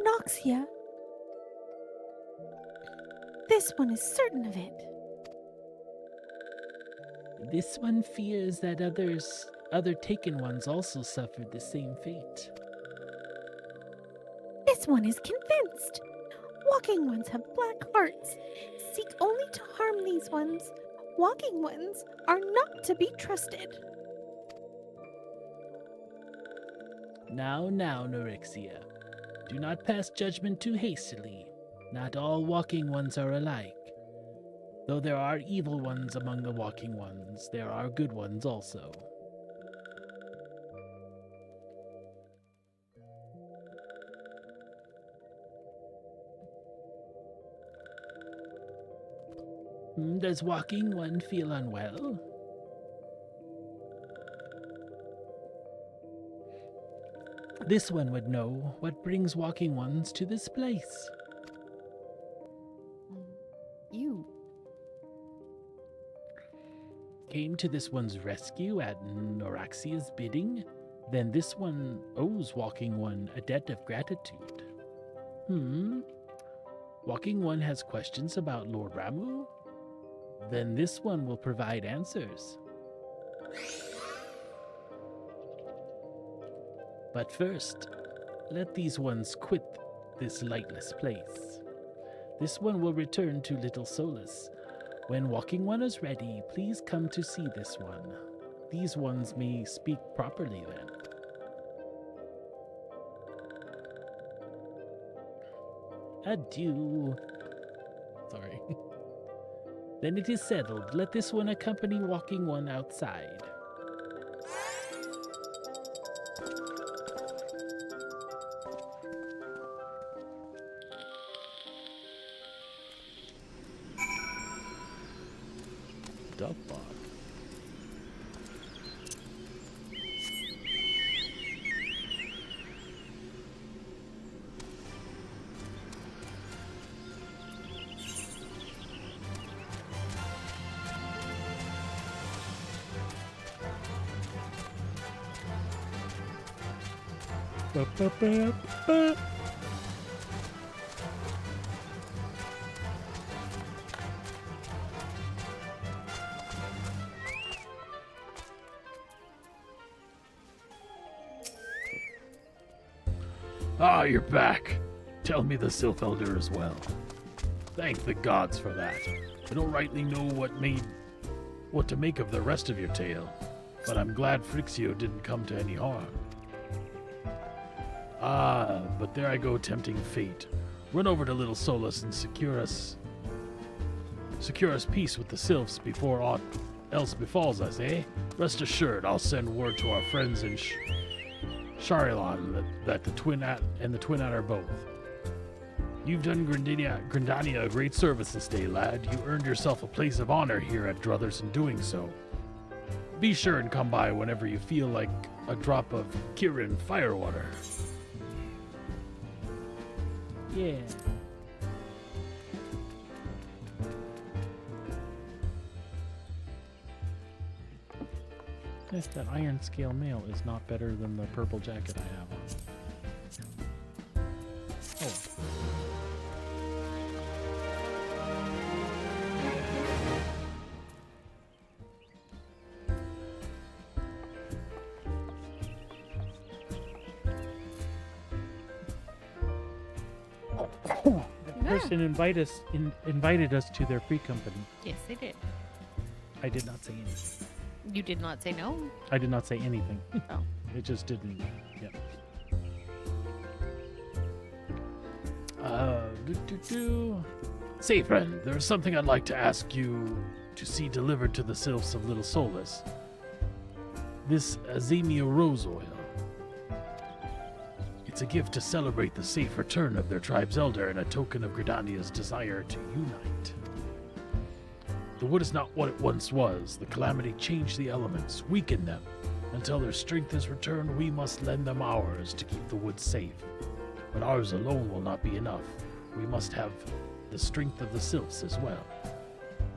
Noxia. This one is certain of it. This one fears that other taken ones also suffered the same fate. This one is convinced. Walking ones have black hearts. Seek only to harm these ones. Walking ones are not to be trusted. Now, Norexia. Do not pass judgment too hastily. Not all walking ones are alike. Though there are evil ones among the walking ones, there are good ones also. Does walking one feel unwell? This one would know what brings walking ones to this place. You. Came to this one's rescue at Noraxia's bidding, then this one owes walking one a debt of gratitude. Walking one has questions about Lord Ramu? Then this one will provide answers. But first, let these ones quit this lightless place. This one will return to Little Solus. When walking one is ready, please come to see this one. These ones may speak properly then. Adieu. Sorry. Then it is settled. Let this one accompany walking one outside. The fuck? Ba-ba-ba-ba. Ah, you're back. Tell me the Sylph Elder as well. Thank the gods for that. I don't rightly know what to make of the rest of your tale, but I'm glad Frixio didn't come to any harm. Ah, but there I go tempting fate. Run over to Little Solus and secure us peace with the Sylphs before aught else befalls us, eh? Rest assured, I'll send word to our friends in Sharilon that the Twin Adder both. You've done Grindania a great service this day, lad. You earned yourself a place of honor here at Druthers in doing so. Be sure and come by whenever you feel like a drop of Kirin firewater. Yeah. Yes, that iron scale mail is not better than the purple jacket I have on. Oh. The person invited us to their free company. Yes, they did. I did not say anything. You did not say no. I did not say anything. Oh. It just didn't. Yep. Say, friend, there's something I'd like to ask you to see delivered to the Sylphs of Little Solus. This Azemia rose oil. It's a gift to celebrate the safe return of their tribe's elder and a token of Gridania's desire to unite. The wood is not what it once was. The calamity changed the elements, weakened them. Until their strength is returned, we must lend them ours to keep the wood safe. But ours alone will not be enough. We must have the strength of the Sylphs as well.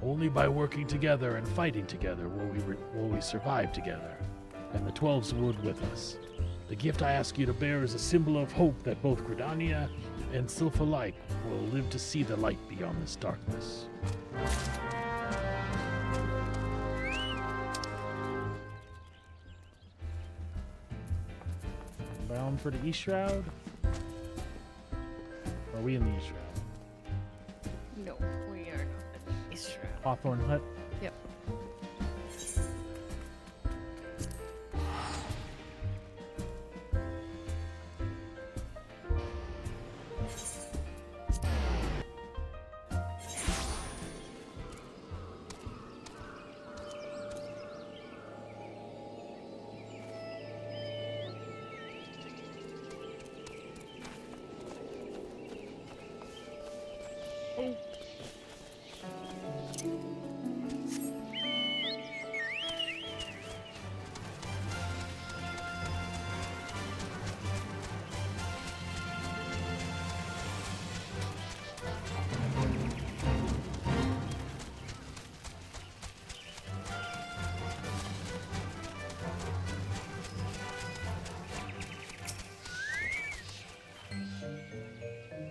Only by working together and fighting together will we survive together, and the 12s would with us. The gift I ask you to bear is a symbol of hope that both Gridania and Sylph alike will live to see the light beyond this darkness. Bound for the East Shroud? Are we in the East Shroud? No, we are not. It's true. Hawthorne Hut? Yep.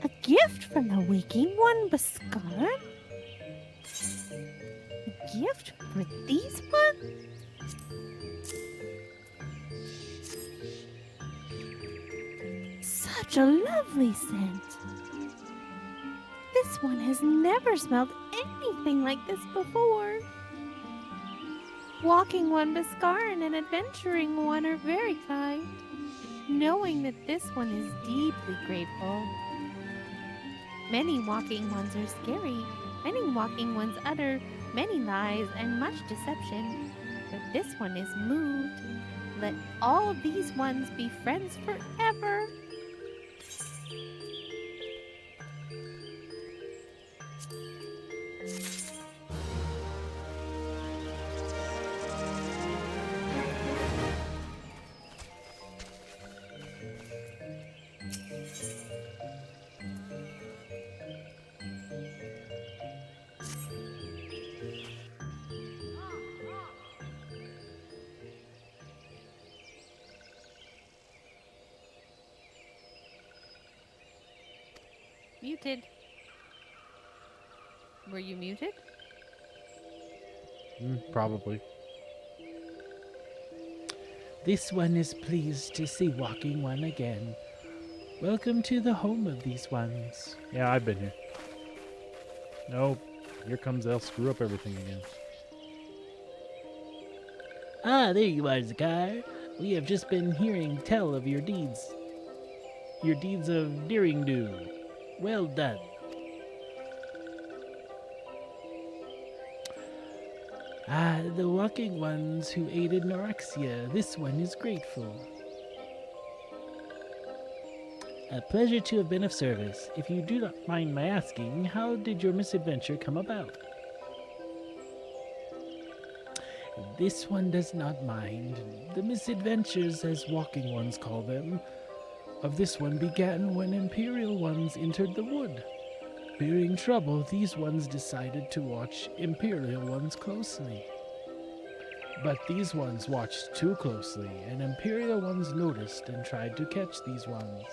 A gift from the waking one, Baskar? A gift for these ones? Such a lovely scent. This one has never smelled anything like this before. Walking one, Baskar, and an adventuring one are very kind, knowing that this one is deeply grateful. Many walking ones are scary. Many walking ones utter many lies and much deception. But this one is moved. Let all these ones be friends forever. muted. Were you muted? Probably. This one is pleased to see Walking One again. Welcome to the home of these ones. Yeah, I've been here. Nope. Here comes they'll screw up everything again. Ah, there you are, Zakar. We have just been hearing tell of your deeds. Your deeds of daring-do. Well done. Ah, the Walking Ones who aided Norexia. This one is grateful. A pleasure to have been of service. If you do not mind my asking, how did your misadventure come about? This one does not mind. The misadventures, as Walking Ones call them, of this one began when Imperial Ones entered the wood. Fearing trouble, these ones decided to watch Imperial Ones closely. But these ones watched too closely, and Imperial Ones noticed and tried to catch these ones.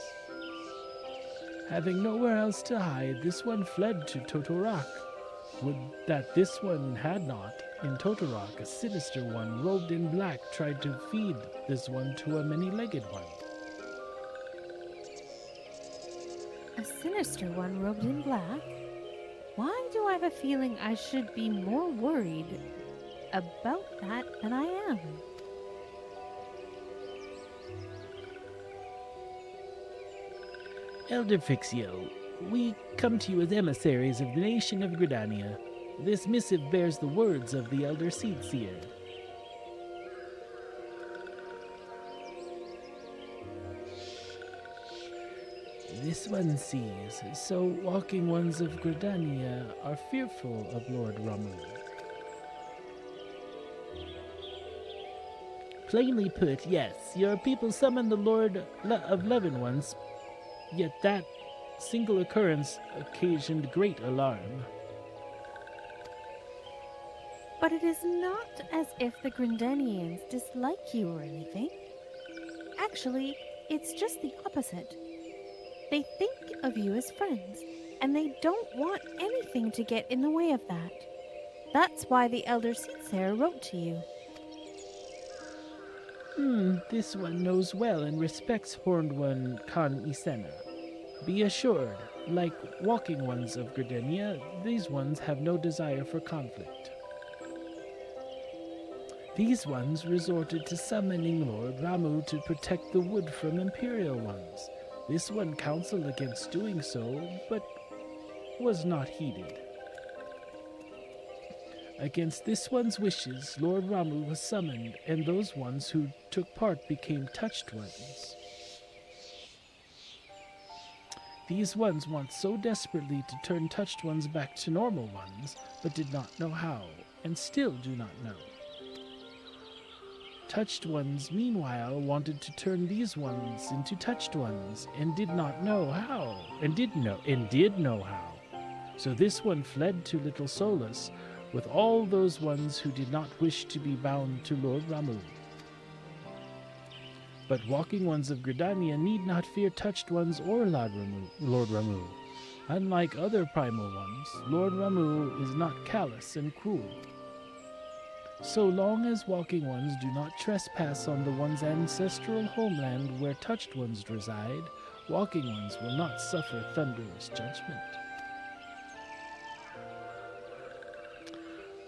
Having nowhere else to hide, this one fled to Totorak. Would that this one had not. In Totorak, a sinister one robed in black tried to feed this one to a many-legged one. A sinister one robed in black? Why do I have a feeling I should be more worried about that than I am? Elder Fixio, we come to you as emissaries of the nation of Gridania. This missive bears the words of the Elder Seedseer. This one sees, so Walking Ones of Gridania are fearful of Lord Ramu. Plainly put, yes, your people summon the Lord of Levin once, yet that single occurrence occasioned great alarm. But it is not as if the Grindanians dislike you or anything. Actually, it's just the opposite. They think of you as friends, and they don't want anything to get in the way of that. That's why the Elder Seedseer wrote to you. This one knows well and respects Horned One Khan Isena. Be assured, like Walking Ones of Gridania, these ones have no desire for conflict. These ones resorted to summoning Lord Ramu to protect the wood from Imperial Ones. This one counseled against doing so, but was not heeded. Against this one's wishes, Lord Ramu was summoned, and those ones who took part became touched ones. These ones want so desperately to turn touched ones back to normal ones, but did not know how, and still do not know. Touched ones, meanwhile, wanted to turn these ones into touched ones, and did not know how, and did know how. So this one fled to Little Solus, with all those ones who did not wish to be bound to Lord Ramu. But Walking Ones of Gridania need not fear touched ones or Lord Ramu. Unlike other primal ones, Lord Ramu is not callous and cruel. So long as Walking Ones do not trespass on the one's ancestral homeland where touched ones reside, Walking Ones will not suffer thunderous judgment.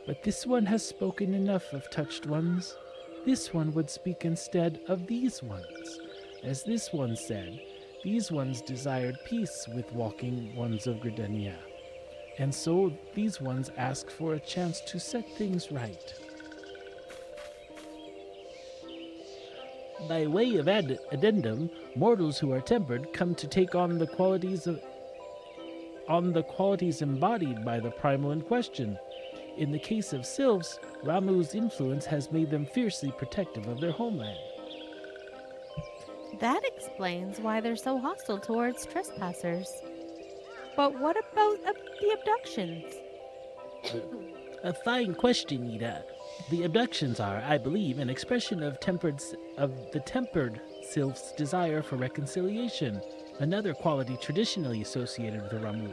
But this one has spoken enough of touched ones. This one would speak instead of these ones. As this one said, these ones desired peace with Walking Ones of Gridania. And so these ones ask for a chance to set things right. By way of addendum, mortals who are tempered come to take on the qualities embodied by the primal in question. In the case of sylphs, Ramu's influence has made them fiercely protective of their homeland. That explains why they're so hostile towards trespassers. But what about the abductions? A fine question, Ida. The abductions are, I believe, an expression of the tempered sylph's desire for reconciliation. another quality traditionally associated with the Ramu.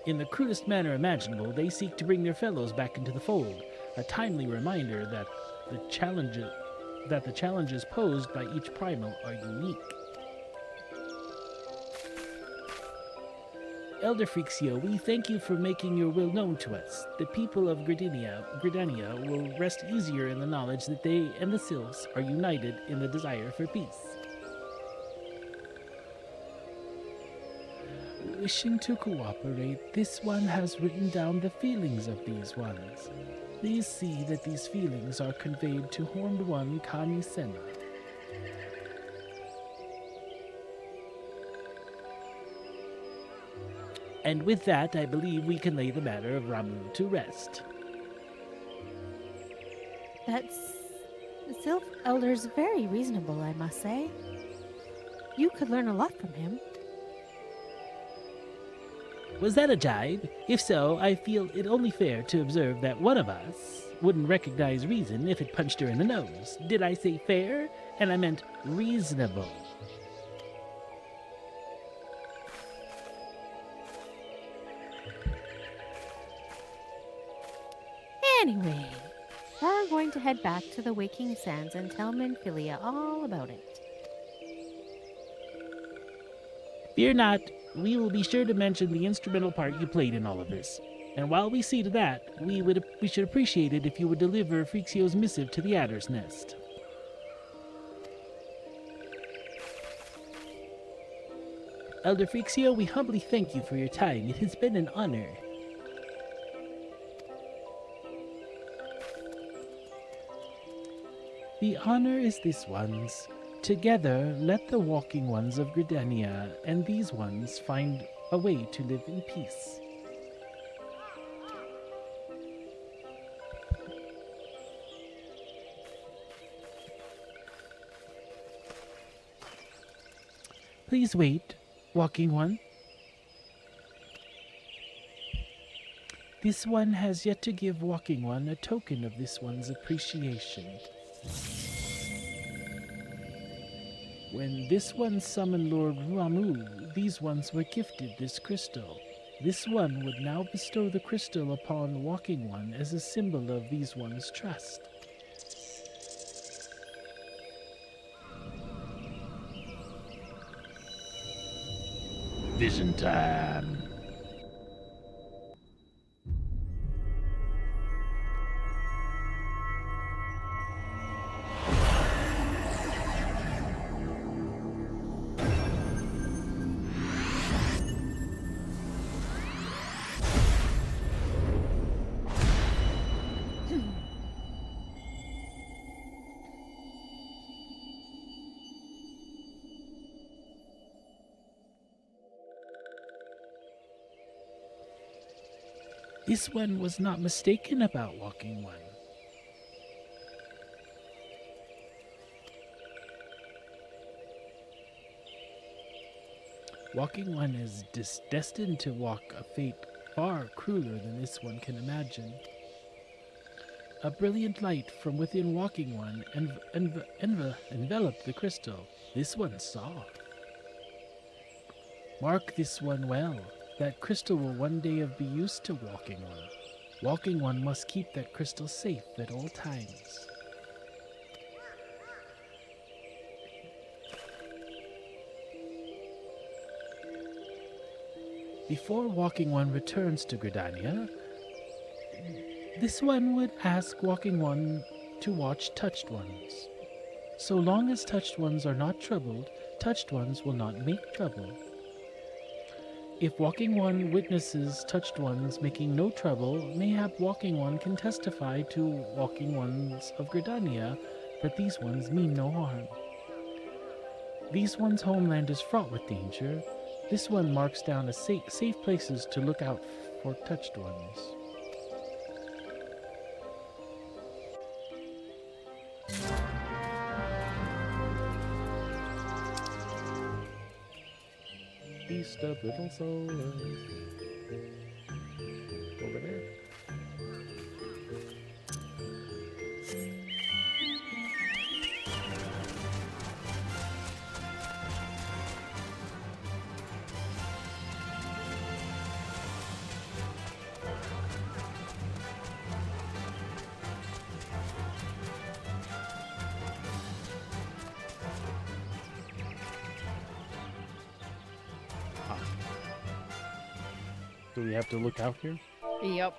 In the crudest manner imaginable, they seek to bring their fellows back into the fold, a timely reminder that the challenges posed by each primal are unique. Elder Frixio, we thank you for making your will known to us. The people of Gridania will rest easier in the knowledge that they and the Sylphs are united in the desire for peace. Wishing to cooperate, this one has written down the feelings of these ones. Please see that these feelings are conveyed to Horned One Kami Sena. And with that, I believe we can lay the matter of Ramu to rest. The Sylph Elder's very reasonable, I must say. You could learn a lot from him. Was that a jibe? If so, I feel it only fair to observe that one of us wouldn't recognize reason if it punched her in the nose. Did I say fair? And I meant reasonable. Anyway, we're going to head back to the Waking Sands and tell Minfilia all about it. Fear not, we will be sure to mention the instrumental part you played in all of this. And while we see to that, we should appreciate it if you would deliver Frixio's missive to the Adder's Nest. Elder Frixio, we humbly thank you for your time. It has been an honor. The honor is this one's. Together, let the walking ones of Gridania and these ones find a way to live in peace. Please wait, walking one. This one has yet to give walking one a token of this one's appreciation. When this one summoned Lord Ramu, these ones were gifted this crystal. This one would now bestow the crystal upon walking one as a symbol of these one's trust. Vision time. This one was not mistaken about walking one. Walking one is destined to walk a fate far crueler than this one can imagine. A brilliant light from within walking one enveloped the crystal. This one saw. Mark this one well. That crystal will one day be used to walking one. Walking one must keep that crystal safe at all times. Before walking one returns to Gridania, this one would ask walking one to watch touched ones. So long as touched ones are not troubled, touched ones will not make trouble. If walking one witnesses touched ones making no trouble, mayhap walking one can testify to walking ones of Gridania that these ones mean no harm. These ones' homeland is fraught with danger. This one marks down a safe places to look out for touched ones. Feast of Little Souls. Over there. Do we have to look out here? Yep.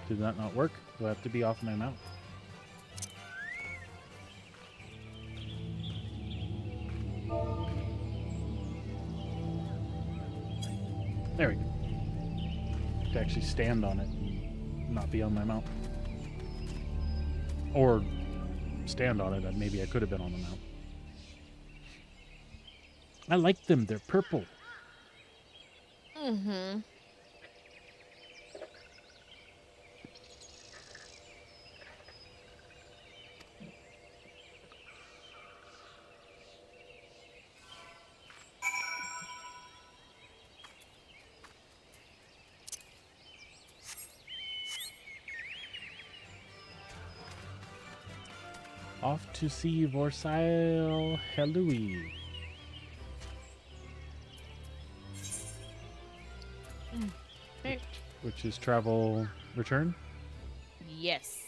Did that not work? Do I have to be off my mount? There we go. To actually stand on it, not be on my mount. Or stand on it, maybe I could have been on the mount. I like them, they're purple. Mm-hmm. Off to see Vorsail Helui. Okay. Which is travel return. Yes.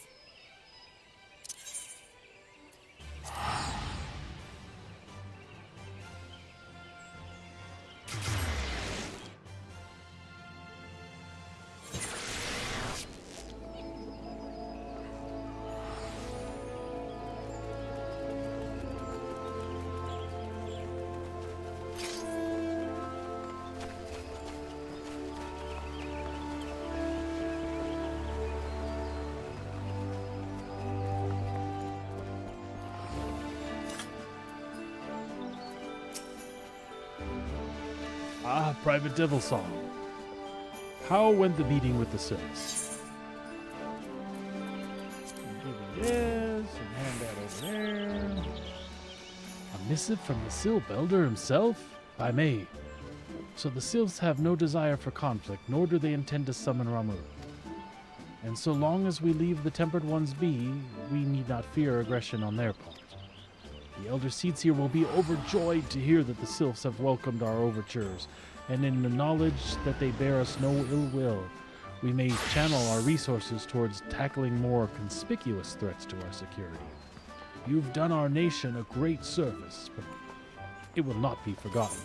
Ah, Private Devil Song. How went the meeting with the Sils? Give me this and hand that over there. A missive from the Sil Belder himself? By May. So the Sils have no desire for conflict, nor do they intend to summon Ramu. And so long as we leave the Tempered Ones be, we need not fear aggression on their part. The Elder Seeds here will be overjoyed to hear that the Sylphs have welcomed our overtures, and in the knowledge that they bear us no ill will, we may channel our resources towards tackling more conspicuous threats to our security. You've done our nation a great service, but it will not be forgotten.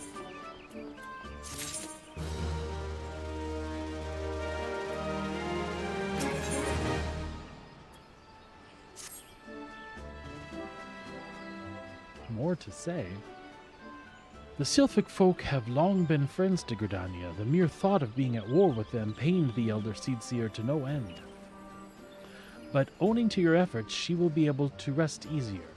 More to say. The Sylphic folk have long been friends to Gridania. The mere thought of being at war with them pained the Elder Seedseer to no end. But owning to your efforts, she will be able to rest easier.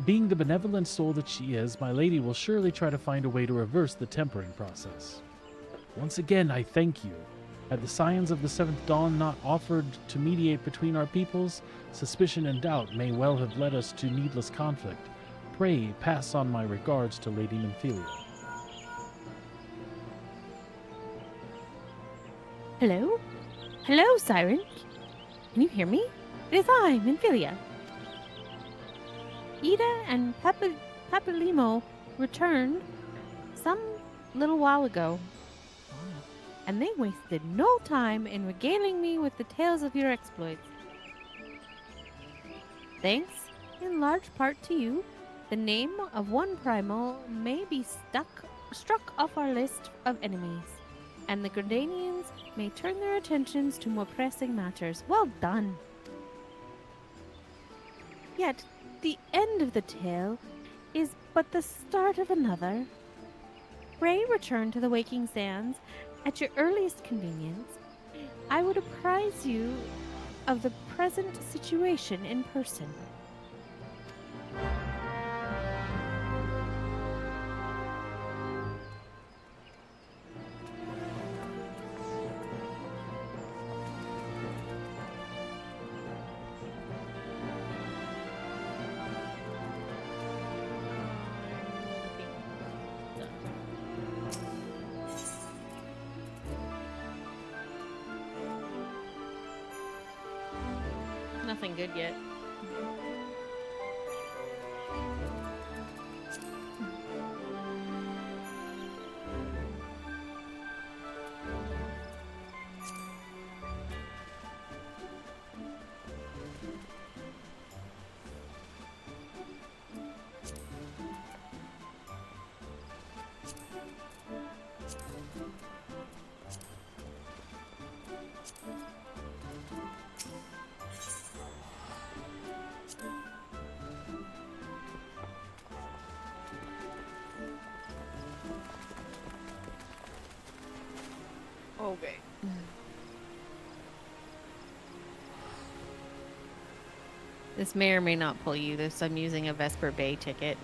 Being the benevolent soul that she is, my lady will surely try to find a way to reverse the tempering process. Once again, I thank you. Had the Scions of the Seventh Dawn not offered to mediate between our peoples, suspicion and doubt may well have led us to needless conflict. Pray pass on my regards to Lady Nymphelia. Hello? Hello, Siren? Can you hear me? It is I, Nymphelia. Ida and Papalimo returned some little while ago, and they wasted no time in regaling me with the tales of your exploits. Thanks, in large part to you, the name of one primal may be struck off our list of enemies, and the Gridanians may turn their attentions to more pressing matters. Well done! Yet, the end of the tale is but the start of another. Pray return to the Waking Sands at your earliest convenience. I would apprise you of the present situation in person. Nothing good yet. Okay. This may or may not pull you. This I'm using a Vesper Bay ticket.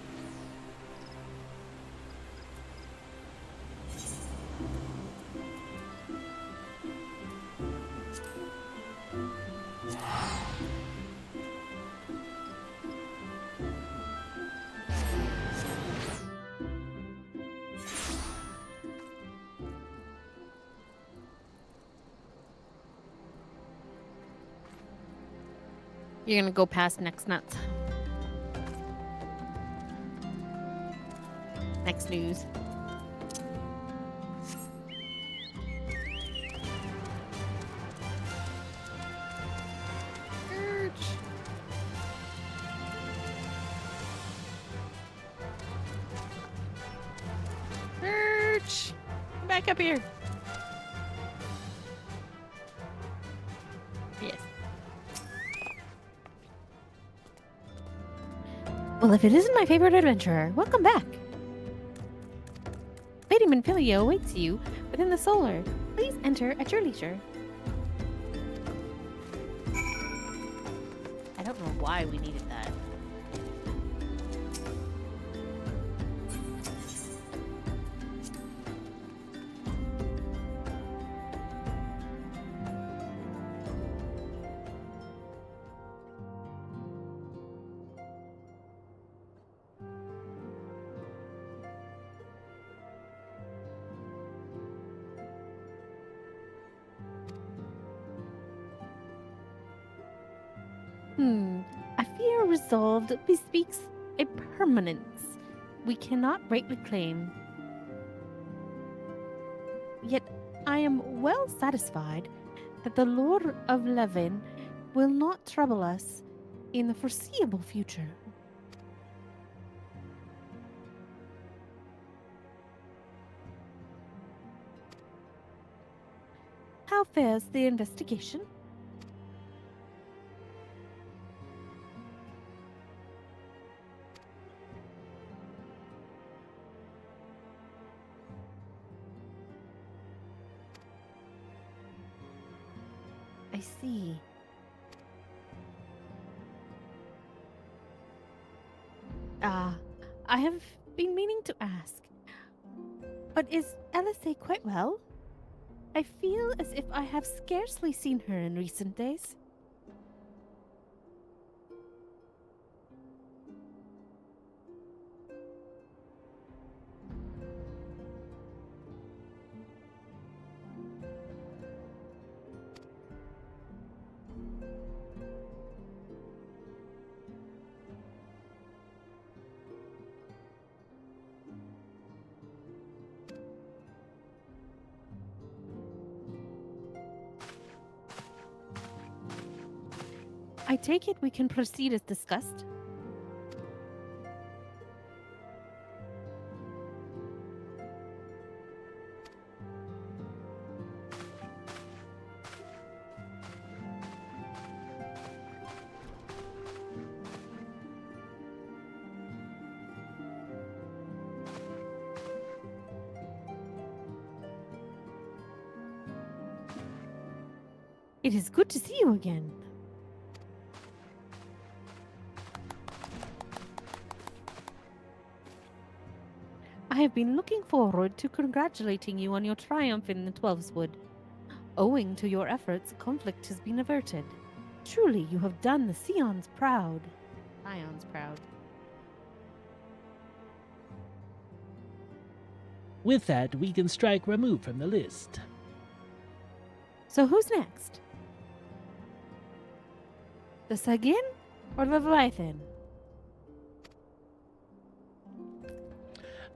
You're gonna go past next nuts. Next news. Search! Come back up here. Yes. Well, if it isn't my favorite adventurer, welcome back. Lady Manfilia awaits you within the solar. Please enter at your leisure. I don't know why we needed that. A fear resolved bespeaks a permanence we cannot rightly claim. Yet I am well satisfied that the Lord of Levin will not trouble us in the foreseeable future. How fares the investigation? I see. I have been meaning to ask, but is LSA quite well? I feel as if I have scarcely seen her in recent days. I take it we can proceed as discussed. It is good to see you again. I have been looking forward to congratulating you on your triumph in the Twelveswood. Owing to your efforts, conflict has been averted. Truly, you have done the Scions proud. Scion's proud. With that, we can strike remove from the list. So who's next? The Sagin or the Leviathan?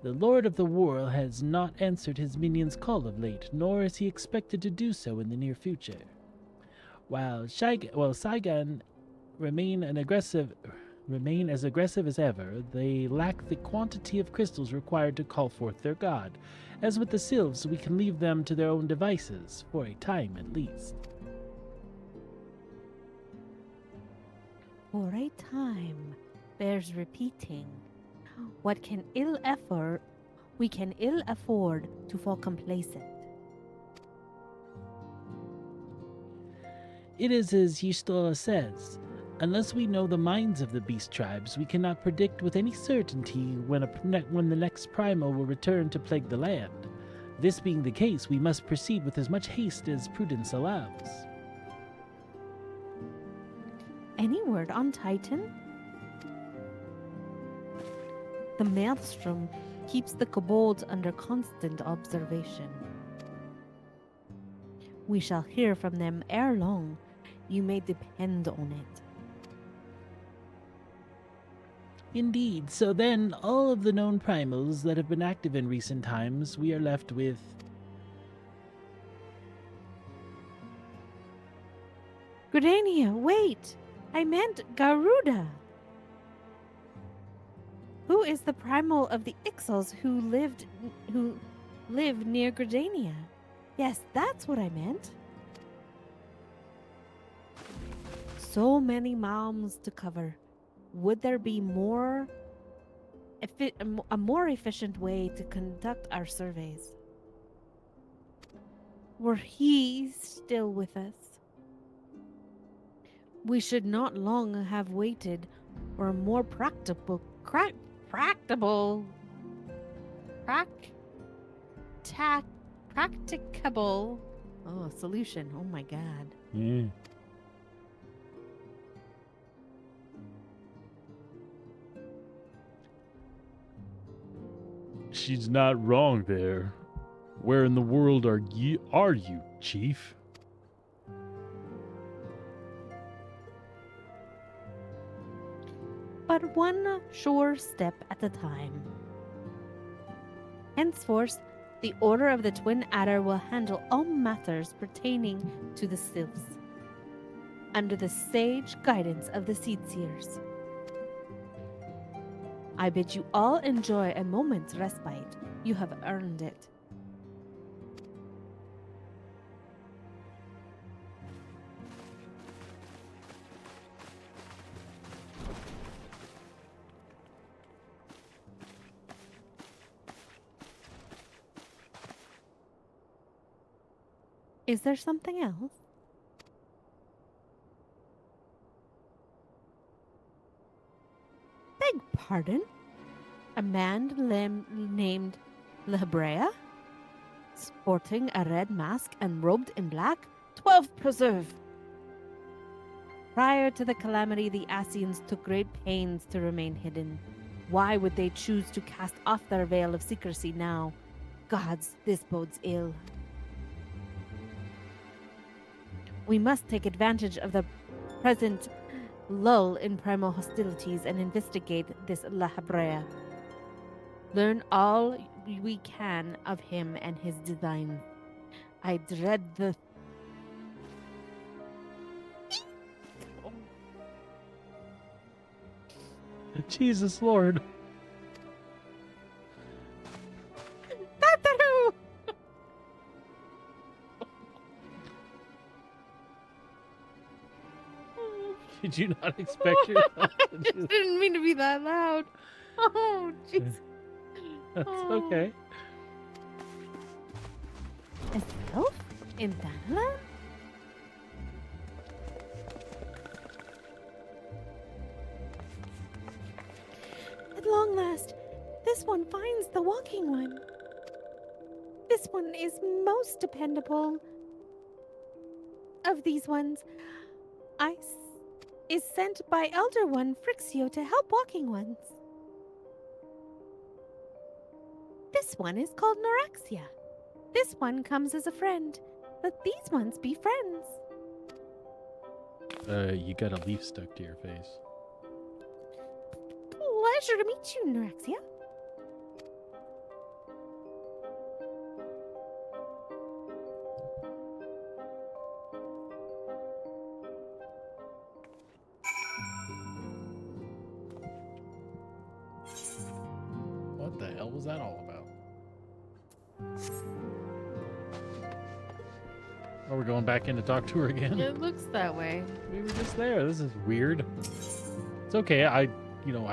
The Lord of the War has not answered his minions' call of late, nor is he expected to do so in the near future. While Saigon remain as aggressive as ever, they lack the quantity of crystals required to call forth their god. As with the Sylphs, we can leave them to their own devices, for a time at least. For a time bears repeating. We can ill afford to fall complacent. It is as Ystola says. Unless we know the minds of the beast tribes, we cannot predict with any certainty when the next primal will return to plague the land. This being the case, we must proceed with as much haste as prudence allows. Any word on Titan? The maelstrom keeps the kobolds under constant observation. We shall hear from them ere long. You may depend on it. Indeed. So then, all of the known primals that have been active in recent times, we are left with... Gridania, wait! I meant Garuda! Who is the primal of the Ixals who live near Gridania? Yes, that's what I meant. So many mounds to cover. Would there be a more efficient way to conduct our surveys? Were he still with us? We should not long have waited for a more practicable solution. Oh my god. Yeah. She's not wrong there. Where in the world are you, Chief? But one sure step at a time. Henceforth, the Order of the Twin Adder will handle all matters pertaining to the sylphs, under the sage guidance of the Seedseers. I bid you all enjoy a moment's respite. You have earned it. Is there something else? Beg pardon? A man named La Hebrea? Sporting a red mask and robed in black? 12 preserve! Prior to the calamity, the Asians took great pains to remain hidden. Why would they choose to cast off their veil of secrecy now? Gods, this bodes ill. We must take advantage of the present lull in primal hostilities and investigate this La Hebrea. Learn all we can of him and his design. I dread the... Jesus Lord. Did you not expect yourself to do that? Didn't mean to be that loud. Oh, jeez. That's okay. A sylph in Thanalan? At long last, this one finds the walking one. This one is most dependable of these ones. Is sent by Elder One Frixio to help walking ones. This one is called Noraxia. This one comes as a friend. Let these ones be friends. You got a leaf stuck to your face. Pleasure to meet you, Noraxia. What the hell was that all about? Are we going back in to talk to her again? It looks that way. We were just there. This is weird. It's okay. I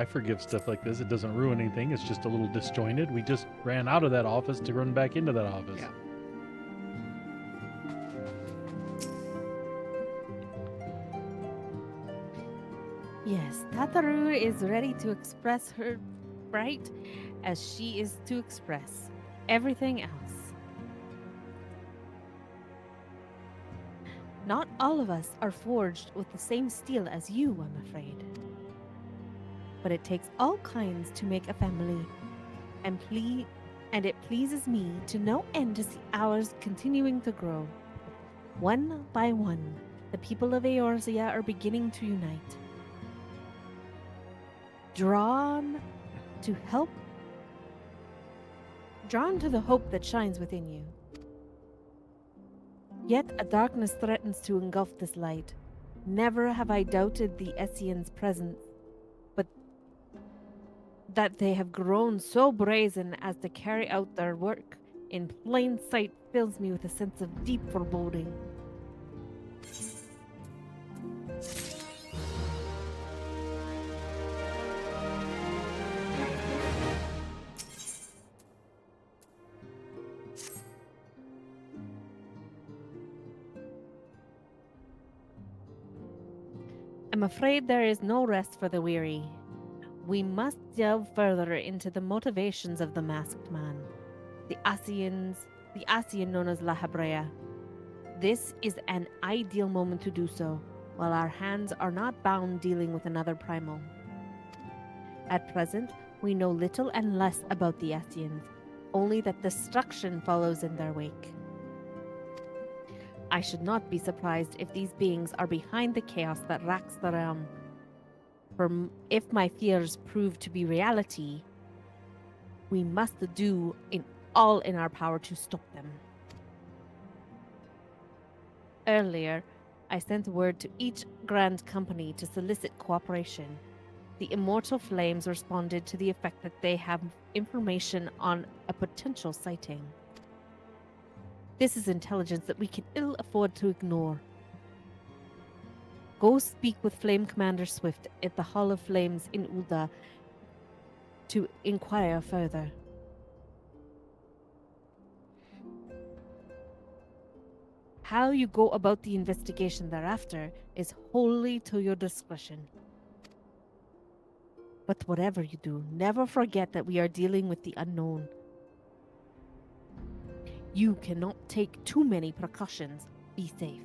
forgive stuff like this. It doesn't ruin anything. It's just a little disjointed. We just ran out of that office to run back into that office. Yeah. Yes, Tataru is ready to express her fright as she is to express everything else. Not all of us are forged with the same steel as you, I'm afraid. But it takes all kinds to make a family, and it pleases me to no end to see ours continuing to grow. One by one, the people of Eorzea are beginning to unite. Drawn to the hope that shines within you. Yet a darkness threatens to engulf this light. Never have I doubted the Essians' presence, but that they have grown so brazen as to carry out their work in plain sight fills me with a sense of deep foreboding. I'm afraid there is no rest for the weary. We must delve further into the motivations of the masked man, the Asian known as La Habrea. This is an ideal moment to do so, while our hands are not bound dealing with another primal. At present, we know little and less about the Asians, only that destruction follows in their wake. I should not be surprised if these beings are behind the chaos that racks the realm. For if my fears prove to be reality, we must do all in our power to stop them. Earlier, I sent word to each Grand Company to solicit cooperation. The Immortal Flames responded to the effect that they have information on a potential sighting. This is intelligence that we can ill afford to ignore. Go speak with Flame Commander Swift at the Hall of Flames in Ulda to inquire further. How you go about the investigation thereafter is wholly to your discretion. But whatever you do, never forget that we are dealing with the unknown. You cannot take too many precautions. Be safe.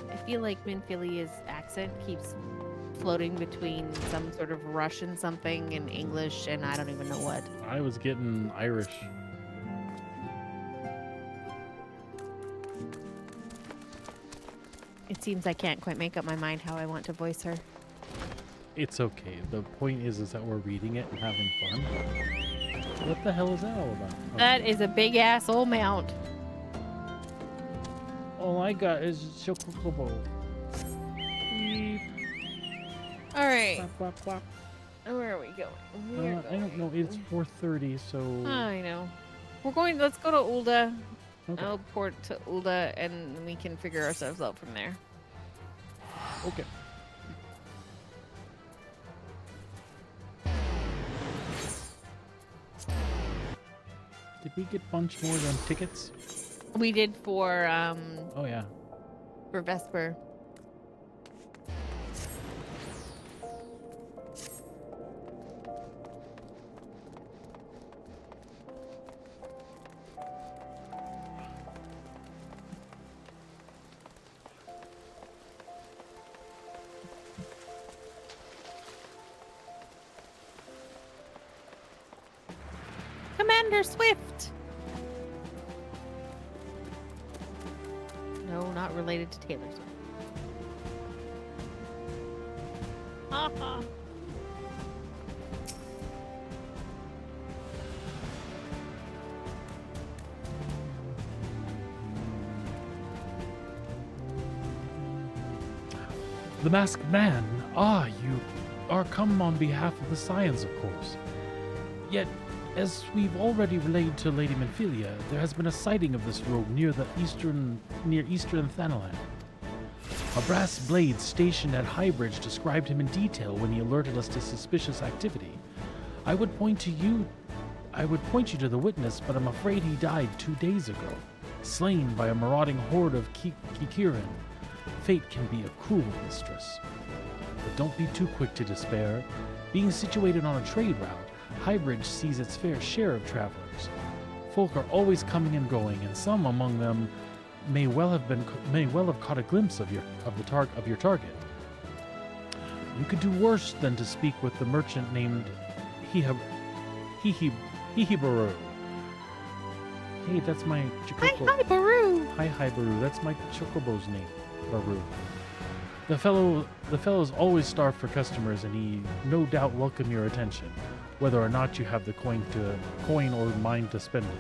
I feel like Minfilia's accent keeps floating between some sort of Russian something and English, and I don't even know what. I was getting Irish. It seems I can't quite make up my mind how I want to voice her. It's okay. The point is that we're reading it and having fun. What the hell is that all about? Oh. That is a big asshole mount. All I got is Chocobo. Beep. All right. Quack, quack, quack. Where are we going? I don't know. It's 4:30, so. I know. Let's go to Ulda. Okay. I'll port to Ulda and we can figure ourselves out from there. Okay. Did we get a bunch more than tickets? We did for Oh yeah. for Vesper. Commander Swift! No, not related to Taylor Swift. Haha. The Masked Man. Ah, you are come on behalf of the Scions, of course. Yet As we've already relayed to Lady Menphilia, there has been a sighting of this rogue near eastern Thanalan. A brass blade stationed at Highbridge described him in detail when he alerted us to suspicious activity. I would point you to the witness, but I'm afraid he died 2 days ago, slain by a marauding horde of Kikirin. Fate can be a cruel mistress. But don't be too quick to despair. Being situated on a trade route, Highbridge sees its fair share of travelers. Folk are always coming and going, and some among them may well have caught a glimpse of your target. You could do worse than to speak with the merchant named Hihibaru. Hey, that's my chocobo. Hi, Baru. Hi, Baru. That's my chocobo's name, Baru. The fellow's always starved for customers, and he no doubt welcome your attention, whether or not you have the coin or mind to spend it.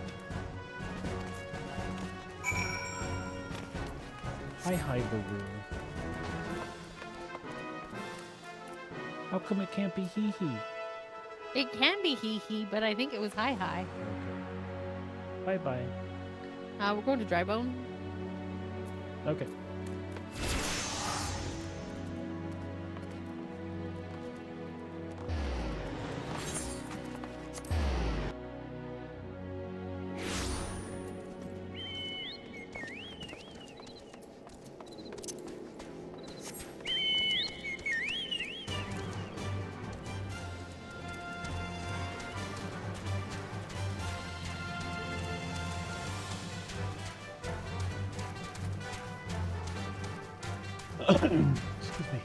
Hi, Baru. How come it can't be Hee-Hee? It can be hee-hee, but I think it was hi-hi. Okay. Bye-bye. We're going to Drybone. Okay. Excuse me.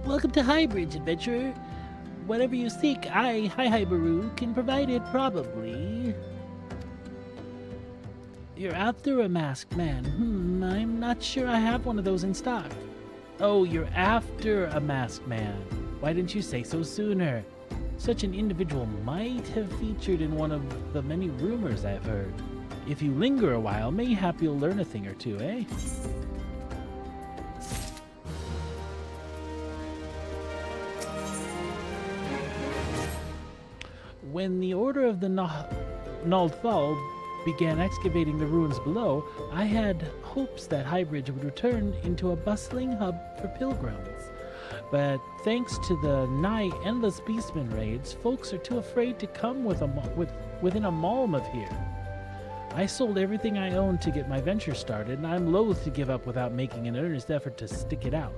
Welcome to Highbridge, adventurer. Whatever you seek, I, Baru, can provide it, probably. You're after a masked man. I'm not sure I have one of those in stock. Oh, you're after a masked man. Why didn't you say so sooner? Such an individual might have featured in one of the many rumors I've heard. If you linger a while, mayhap you'll learn a thing or two, eh? When the Order of the Naldthal began excavating the ruins below, I had hopes that Highbridge would return into a bustling hub for pilgrims. But thanks to the nigh endless beastman raids, folks are too afraid to come within a malm of here. I sold everything I owned to get my venture started, and I'm loath to give up without making an earnest effort to stick it out.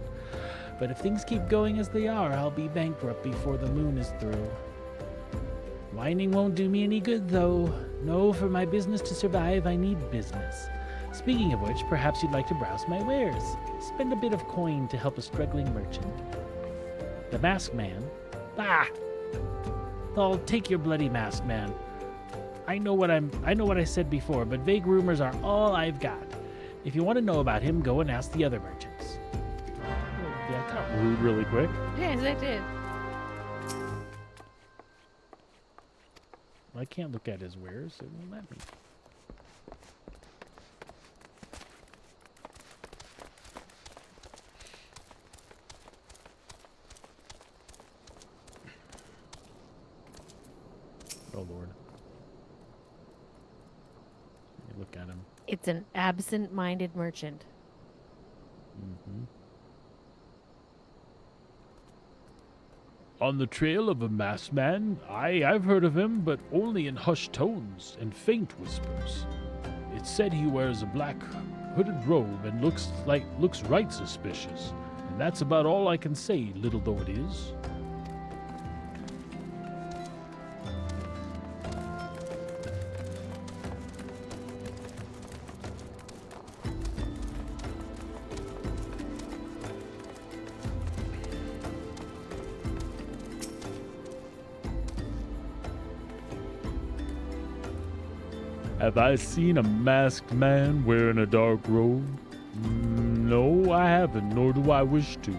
But if things keep going as they are, I'll be bankrupt before the moon is through. Whining won't do me any good, though. No, for my business to survive, I need business. Speaking of which, perhaps you'd like to browse my wares. Spend a bit of coin to help a struggling merchant. The masked man? Bah! I'll take your bloody masked man. I know what I said before, but vague rumors are all I've got. If you want to know about him, go and ask the other merchants. Yeah, I got rude really quick. Yes, I did. I can't look at his wares, it won't let me. Oh Lord. Let me look at him. It's an absent-minded merchant. Mm-hmm. On the trail of a masked man? I've heard of him, but only in hushed tones and faint whispers. It's said he wears a black hooded robe and looks right suspicious. And that's about all I can say, little though it is. Have I seen a masked man wearing a dark robe? No, I haven't, nor do I wish to.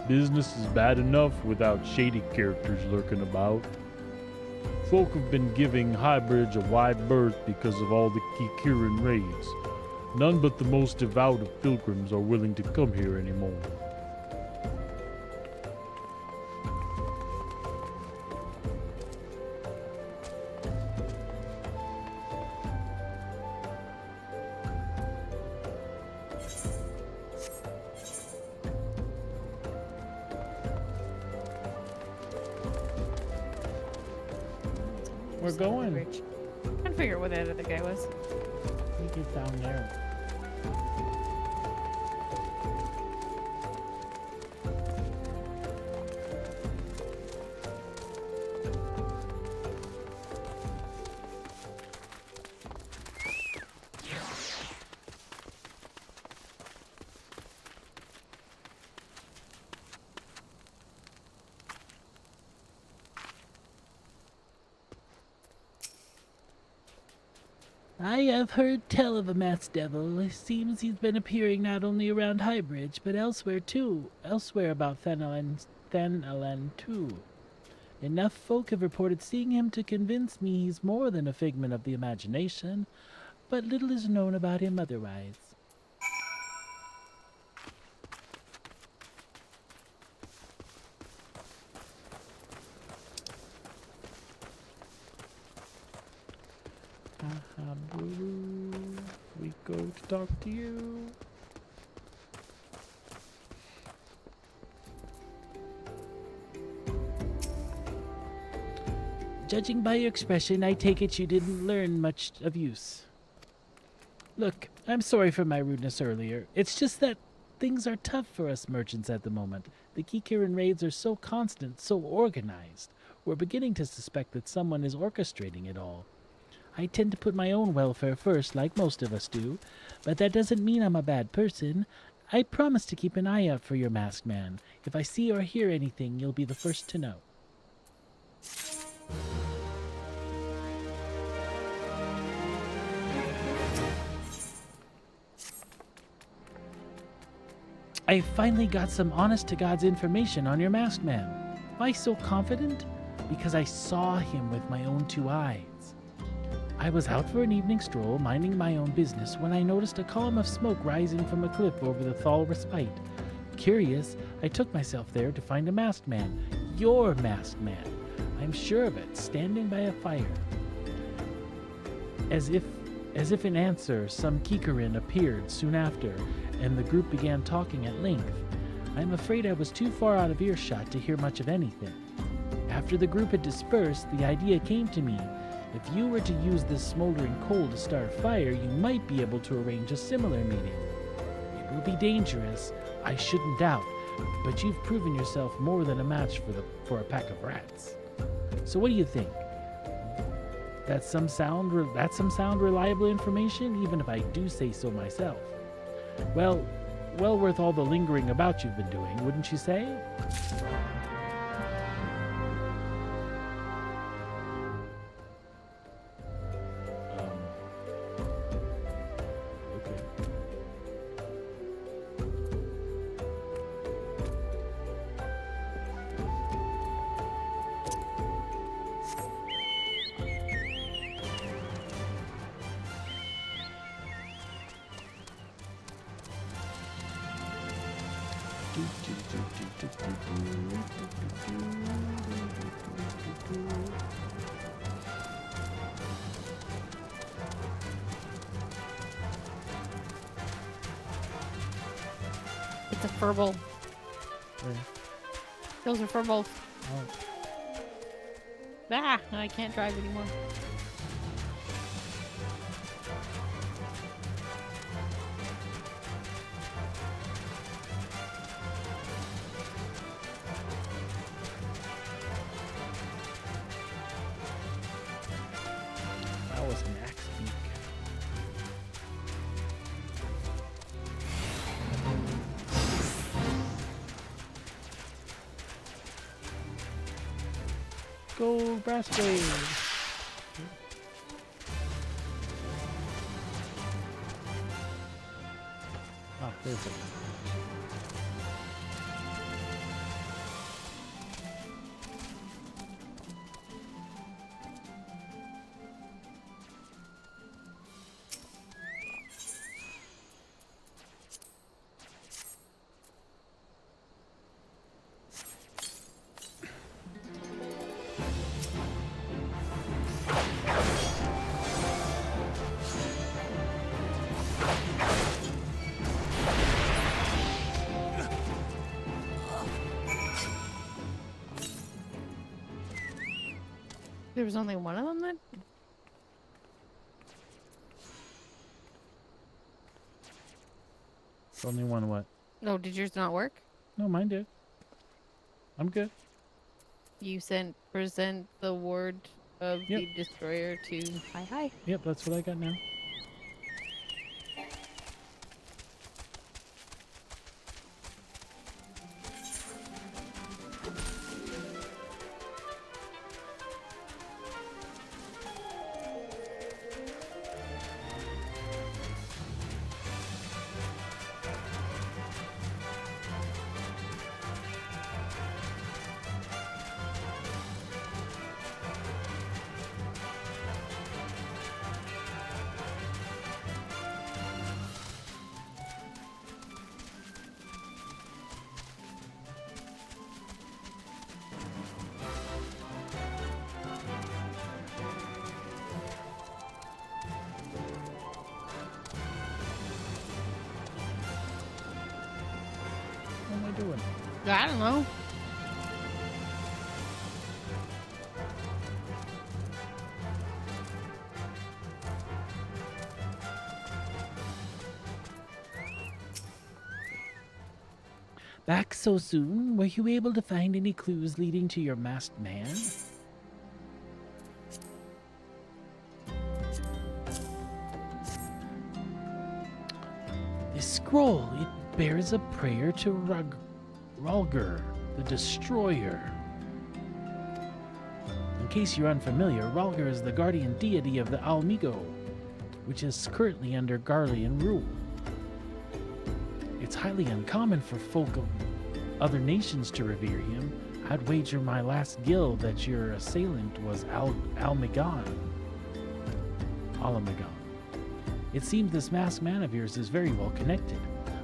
Business is bad enough without shady characters lurking about. Folk have been giving Highbridge a wide berth because of all the Kikurin raids. None but the most devout of pilgrims are willing to come here anymore. We're going. Trying to figure out where that other guy was. I think he's down there. I have heard tell of a masked devil. It seems he's been appearing not only around Highbridge, but elsewhere too. Elsewhere about Thanalan too. Enough folk have reported seeing him to convince me he's more than a figment of the imagination, but little is known about him otherwise. We go to talk to you. Judging by your expression, I take it you didn't learn much of use. Look, I'm sorry for my rudeness earlier. It's just that things are tough for us merchants at the moment. The Kikurin raids are so constant, so organized. We're beginning to suspect that someone is orchestrating it all. I tend to put my own welfare first, like most of us do, but that doesn't mean I'm a bad person. I promise to keep an eye out for your masked man. If I see or hear anything, you'll be the first to know. I finally got some honest-to-God's information on your masked man. Why so confident? Because I saw him with my own two eyes. I was out for an evening stroll, minding my own business, when I noticed a column of smoke rising from a cliff over the Thal Respite. Curious, I took myself there to find a masked man. Your masked man. I'm sure of it, standing by a fire. As if in answer, some Kikurin appeared soon after, and the group began talking at length. I'm afraid I was too far out of earshot to hear much of anything. After the group had dispersed, the idea came to me. If you were to use this smoldering coal to start a fire, you might be able to arrange a similar meeting. It will be dangerous, I shouldn't doubt, but you've proven yourself more than a match for a pack of rats. So what do you think? That's some sound reliable information, even if I do say so myself. Well worth all the lingering about you've been doing, wouldn't you say? It's a furball. Where? Those are furballs. Oh. Ah, I can't drive anymore. That was an axe beak. Go, Brassblade! Perfect. There was only one of them then? Only one what? No, did yours not work? No, mine did. I'm good. You present the ward of Yep. the destroyer to hi. Yep, that's what I got now. What am I doing? I don't know. Back so soon? Were you able to find any clues leading to your masked man? This scroll, it bears a prayer to Rulger, the Destroyer. In case you're unfamiliar, Rulger is the guardian deity of the Almigo, which is currently under Garlean rule. It's highly uncommon for folk of other nations to revere him. I'd wager my last guild that your assailant was Alamigon. It seems this masked man of yours is very well connected.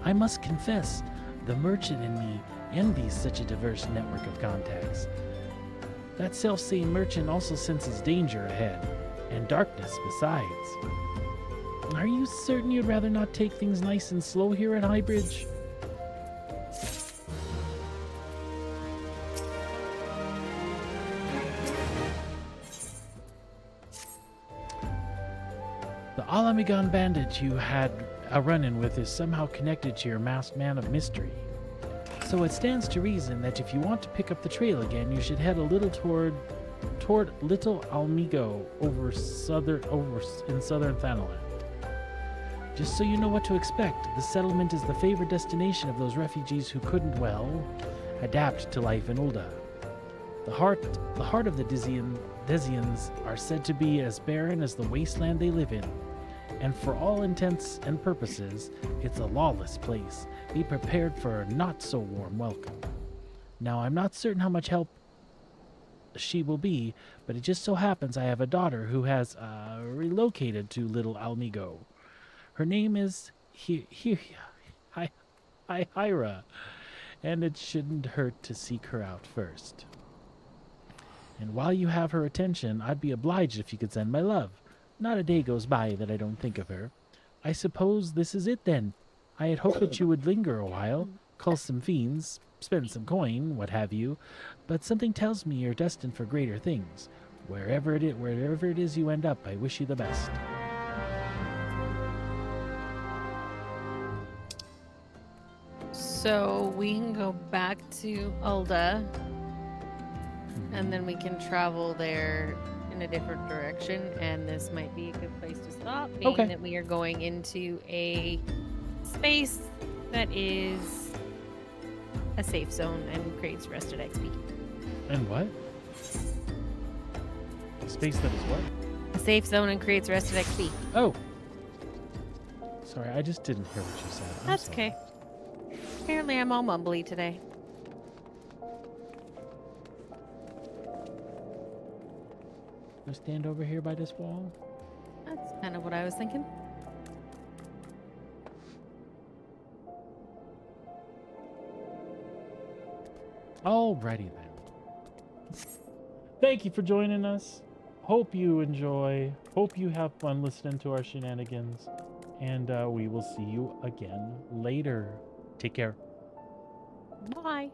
I must confess, the merchant in me envies such a diverse network of contacts. That self-same merchant also senses danger ahead, and darkness besides. Are you certain you'd rather not take things nice and slow here at Highbridge? The Alamigon bandit you had a run-in with is somehow connected to your masked man of mystery. So it stands to reason that if you want to pick up the trail again, you should head a little toward Little Almigo in southern Thanalan. Just so you know what to expect, the settlement is the favored destination of those refugees who couldn't, well, adapt to life in Ul'dah. The heart of the Desians are said to be as barren as the wasteland they live in, and for all intents and purposes, it's a lawless place. Be prepared for a not-so-warm welcome. Now, I'm not certain how much help she will be, but it just so happens I have a daughter who has relocated to Little Almigo. Her name is Hyra, and it shouldn't hurt to seek her out first. And while you have her attention, I'd be obliged if you could send my love. Not a day goes by that I don't think of her. I suppose this is it then. I had hoped that you would linger a while, cull some fiends, spend some coin, what have you, but something tells me you're destined for greater things. Wherever it is you end up, I wish you the best. So we can go back to Ul'dah, and then we can travel there in a different direction, and this might be a good place to stop, being Okay. that we are going into a space that is a safe zone and creates rested XP. And what? A space that is what? A safe zone and creates rested XP. Oh. Sorry, I just didn't hear what you said. I'm That's sorry. okay. Apparently I'm all mumbly today. Go stand over here by this wall. That's kind of what I was thinking. Alrighty then. Thank you for joining us. Hope you enjoy. Hope you have fun listening to our shenanigans. And we will see you again later. Take care. Bye.